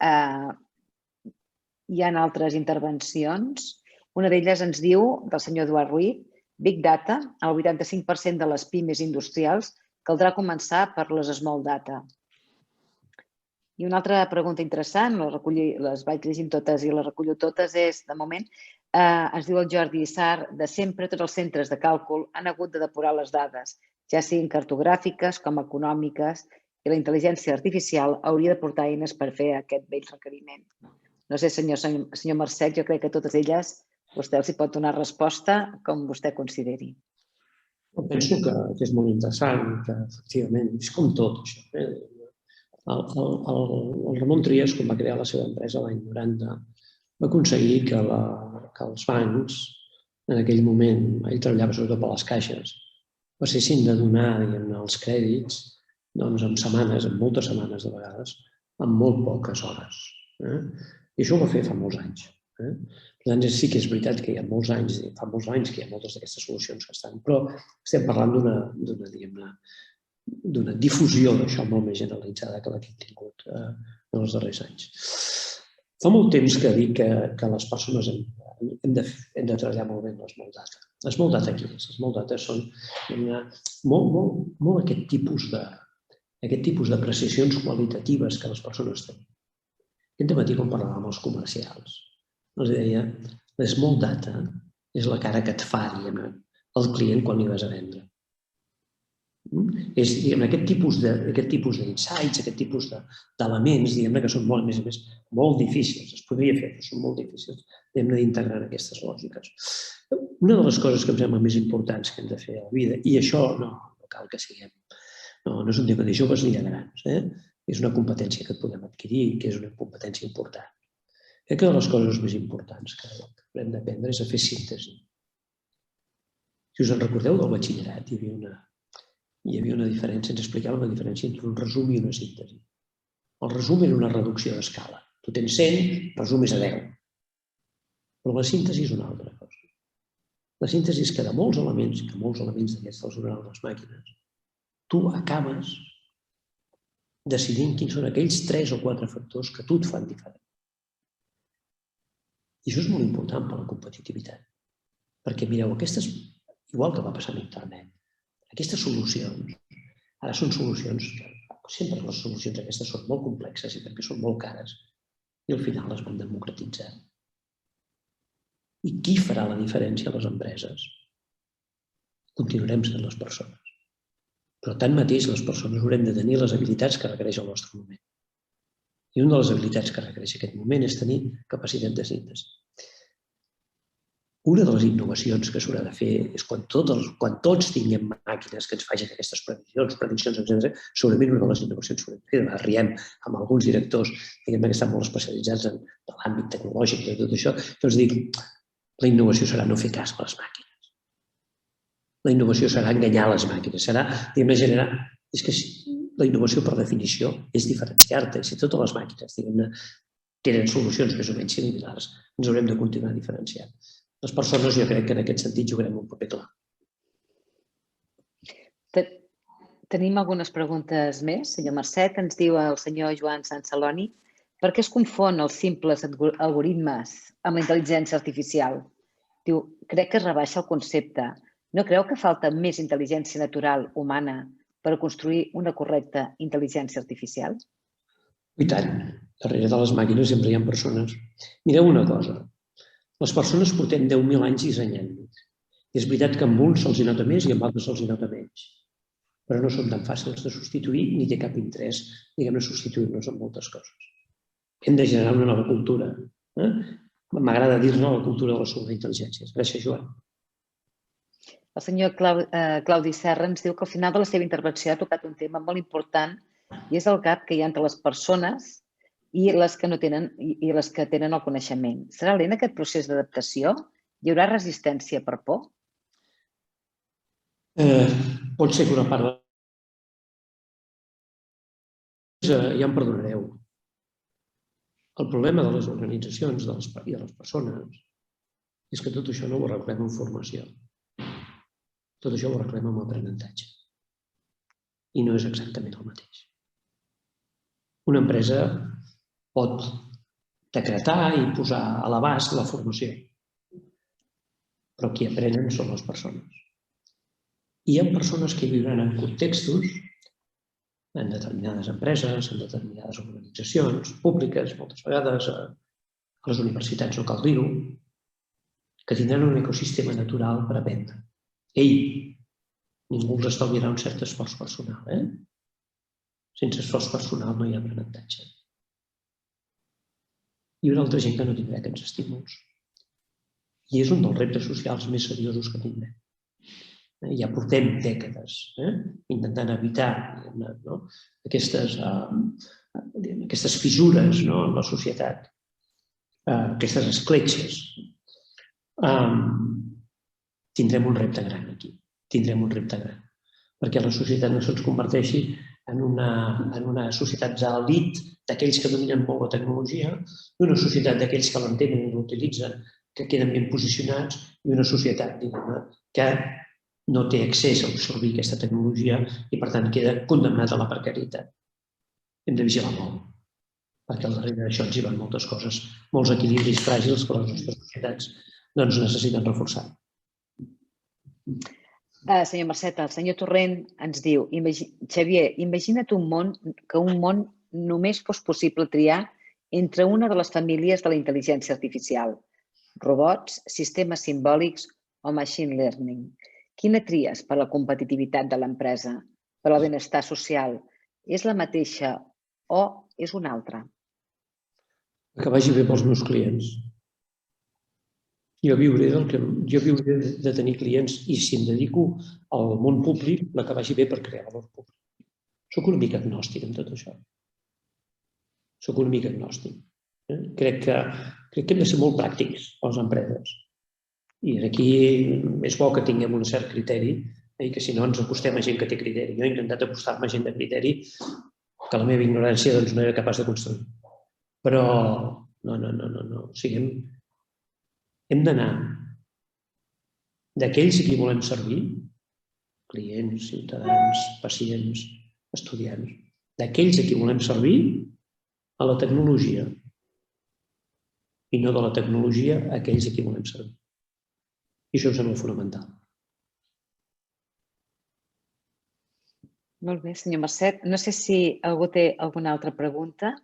Hi ha altres intervencions. Una d'elles ens diu, del senyor Eduard Ruiz, Big Data, el 85% de les pimes industrials caldrà començar per les Small Data. I una altra pregunta interessant, les vaig llegint totes i les recullo totes, és, de moment, ens diu el Jordi Issar, de sempre tots els centres de càlcul han hagut de depurar les dades, ja siguin cartogràfiques com econòmiques, i la intel·ligència artificial hauria de portar eines per fer aquest vell requeriment. No sé, senyor Marcet, jo crec que totes elles vostè els hi pot donar resposta com vostè consideri. Penso que és molt interessant, que efectivament, és com tot això. El Ramon Trias, quan va crear la seva empresa l'any 90, va aconseguir que els bancs, en aquell moment, ell treballava sobretot per les caixes, passessin de donar els crèdits en setmanes, en moltes setmanes de vegades, en molt poques hores. I això ho va fer fa molts anys. Per tant, sí que és veritat que hi ha molts anys, fa molts anys que hi ha moltes d'aquestes solucions que estan, però estem parlant d'una difusió d'això molt més generalitzada que la que hem tingut en els darrers anys. Fa molt temps que dic que les persones hem de treballar molt bé en les Small Data. Les Small Data aquí, les Small Data són molt aquest tipus de precisions qualitatives que les persones tenen. Aquest dematí, quan parlàvem amb els comercials, els deia, la Small Data és la cara que et fa el client quan li vas a vendre. És aquest tipus d'insights, aquest tipus d'elements que són molt difícils, es podria fer, però són molt difícils d'integrar en aquestes lògiques. Una de les coses que em sembla més importants que hem de fer a la vida, i això no cal que siguem, no és un tema de joves ni de grans, és una competència que podem adquirir, que és una competència important. Crec que una de les coses més importants que hem d'aprendre és a fer síntesi. Si us en recordeu del batxillerat, hi havia una diferència, ens explicava la diferència entre un resum i una síntesi. El resum era una reducció d'escala. Tu tens 100, resumes a 10. Però la síntesi és una altra cosa. La síntesi és que de molts elements d'aquests els donaran les màquines, tu acabes decidint quins són aquells 3 o 4 factors que tu et fan diferent. I això és molt important per a la competitivitat. Perquè, mireu, igual que va passar amb internet, aquestes solucions, ara són solucions que sempre les solucions aquestes són molt complexes i perquè són molt cares i al final les van democratitzar. I qui farà la diferència a les empreses? Continuarem sent les persones. Però tanmateix les persones haurem de tenir les habilitats que requereix el nostre moment. I una de les habilitats que requereix aquest moment és tenir capacitat de síntesi. Una de les innovacions que s'haurà de fer és quan tots tinguem màquines que ens facin aquestes prediccions, etc. Segurament una de les innovacions s'haurà de fer. Riem amb alguns directors que estan molt especialitzats en l'àmbit tecnològic de tot això. Llavors dic, la innovació serà no fer cas a les màquines. La innovació serà enganyar les màquines. Serà generar... És que la innovació, per definició, és diferenciar-te. Si totes les màquines tenen solucions més o menys similars, ens haurem de continuar diferenciant. Les persones, jo crec que en aquest sentit jugarem un paper clar. Tenim algunes preguntes més. Senyor Marcet, ens diu el senyor Joan Sant Celoni, Per què es confon els simples algoritmes amb la intel·ligència artificial? Diu, crec que es rebaixa el concepte. No creu que falta més intel·ligència natural humana per construir una correcta intel·ligència artificial? I tant, darrere de les màquines sempre hi ha persones. Mireu una cosa, les persones portem 10.000 anys dissenyant-nos. És veritat que amb uns se'ls nota més i amb altres se'ls nota menys. Però no són tan fàcils de substituir ni té cap interès, diguem-ne, substituir-nos en moltes coses. Hem de generar una nova cultura. M'agrada dir-ne la cultura de la superintel·ligència. Gràcies, Joan. El senyor Claudi Serra ens diu que al final de la seva intervenció ha tocat un tema molt important i és el gap que hi ha entre les persones i les que tenen el coneixement. Serà lent aquest procés d'adaptació? Hi haurà resistència per por? Pot ser que una part de... Ja em perdonareu. El problema de les organitzacions i de les persones és que tot això no ho arreglem en formació. Tot això ho arreglem amb aprenentatge. I no és exactament el mateix. Una empresa pot decretar i posar a l'abast la formació, però qui aprenen són les persones. I hi ha persones que viuran en contextos, en determinades empreses, en determinades organitzacions públiques, moltes vegades a les universitats, no cal dir-ho, que tindran un ecosistema natural per aprendre. Ningú els estalviarà un cert esforç personal. Sense esforç personal no hi ha aprenentatge. Hi haurà altra gent que no tindrà aquests estímuls. I és un dels reptes socials més seriosos que tindrem. Ja portem dècades intentant evitar aquestes fissures en la societat, aquestes escletxes. Tindrem un repte gran aquí. Tindrem un repte gran. Perquè la societat no se'ns converteixi en una societat d'elit d'aquells que dominen molt la tecnologia, d'una societat d'aquells que l'entenen i l'utilitzen, que queden ben posicionats, i una societat que no té accés a absorbir aquesta tecnologia i, per tant, queda condemnat a la precarietat. Hem de vigilar molt, perquè al darrere d'això ens hi van moltes coses, molts equilibris fràgils que les nostres societats necessiten reforçar. Senyor Marcet, el senyor Torrent ens diu: Xavier, imagina't que un món només fos possible triar entre una de les famílies de la intel·ligència artificial, robots, sistemes simbòlics o machine learning. Quina tries per a la competitivitat de l'empresa, per al benestar social? És la mateixa o és una altra? Que vagi bé pels meus clients. Jo viuré de tenir clients i si em dedico al món públic, la que vagi bé per crear valor públic. Soc una mica agnòstic en tot això. Soc una mica agnòstic. Crec que hem de ser molt pràctics a les empreses. I aquí és bo que tinguem un cert criteri i que si no ens acostem a gent que té criteri. Jo he intentat acostar-me a gent de criteri que la meva ignorància no era capaç de construir. Però no. O sigui, hem d'anar d'aquells a qui volem servir, clients, ciutadans, pacients, estudiants, d'aquells a qui volem servir a la tecnologia i no de la tecnologia a aquells a qui volem servir. I això em sembla fonamental. Molt bé, senyor Marcet. No sé si algú té alguna altra pregunta.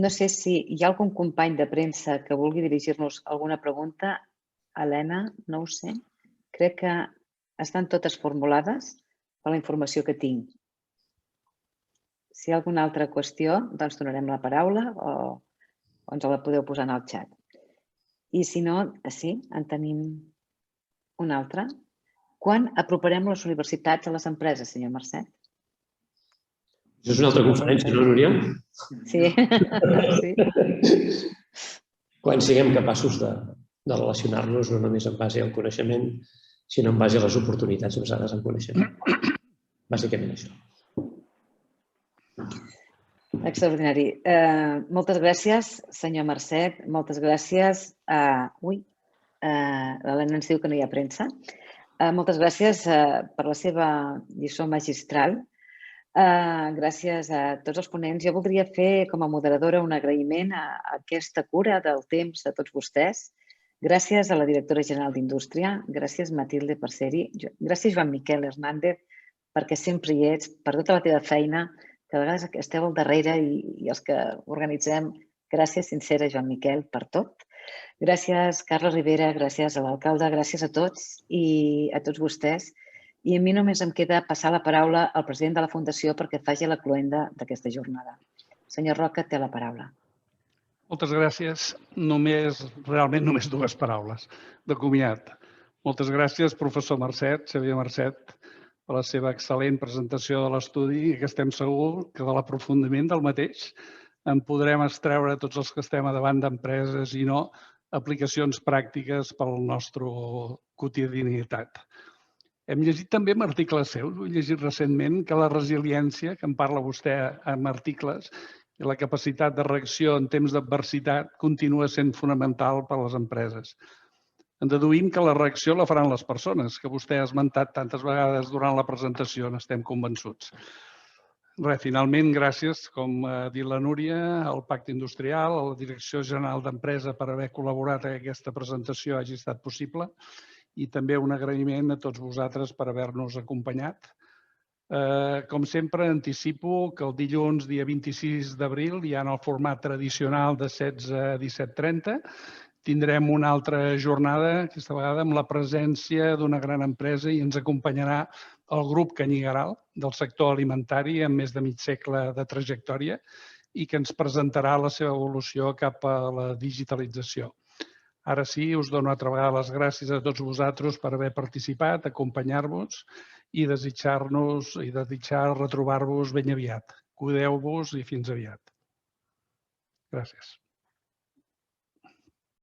No sé si hi ha algun company de premsa que vulgui dirigir-nos alguna pregunta. Helena, no ho sé. Crec que estan totes formulades per la informació que tinc. Si hi ha alguna altra qüestió, doncs donarem la paraula o ens la podeu posar en el xat. I si no, sí, en tenim una altra. Quan aproparem les universitats a les empreses, senyor Marcet? Això és una altra conferència, no, Núria? Sí. Quan siguem capaços de relacionar-nos no només en base al coneixement, sinó en base a les oportunitats basades en coneixement. Bàsicament això. Extraordinari. Moltes gràcies, senyor Marcet. Moltes gràcies. L'Helena ens diu que no hi ha premsa. Moltes gràcies per la seva lliçó magistral. Gràcies a tots els ponents. Jo voldria fer com a moderadora un agraïment a aquesta cura del temps de tots vostès. Gràcies a la directora general d'Indústria, gràcies Matilde Parceri, gràcies Joan Miquel Hernández, perquè sempre hi ets, per tota la teva feina, que a vegades esteu al darrere i els que organitzem. Gràcies sincera, Joan Miquel, per tot. Gràcies, Carles Rivera, gràcies a l'alcalde, gràcies a tots i a tots vostès. I a mi només em queda passar la paraula al president de la Fundació perquè faci la cloenda d'aquesta jornada. Senyor Roca, té la paraula. Moltes gràcies. Realment només dues paraules de comiat. Moltes gràcies, professor Marcet, Xavier Marcet, per la seva excel·lent presentació de l'estudi i que estem segurs que de l'aprofundiment del mateix en podrem extreure tots els que estem a davant d'empreses i no aplicacions pràctiques per la nostra quotidianitat. Hem llegit també en articles seus, ho he llegit recentment, que la resiliència, que en parla vostè en articles, i la capacitat de reacció en temps d'adversitat continua sent fonamental per a les empreses. En deduïm que la reacció la faran les persones, que vostè ha esmentat tantes vegades durant la presentació, n'estem convençuts. Finalment, gràcies, com ha dit la Núria, al Pacte Industrial, a la Direcció General d'Empresa per haver col·laborat que aquesta presentació hagi estat possible i també un agraïment a tots vosaltres per haver-nos acompanyat. Com sempre, anticipo que el dilluns, dia 26 d'abril, ja en el format tradicional de 16 a 17:30, tindrem una altra jornada, aquesta vegada amb la presència d'una gran empresa i ens acompanyarà el grup Canyigaral del sector alimentari amb més de mig segle de trajectòria i que ens presentarà la seva evolució cap a la digitalització. Ara sí, us dono altra vegada les gràcies a tots vosaltres per haver participat, acompanyar-vos i desitjar retrobar-vos ben aviat. Cuideu-vos i fins aviat. Gràcies.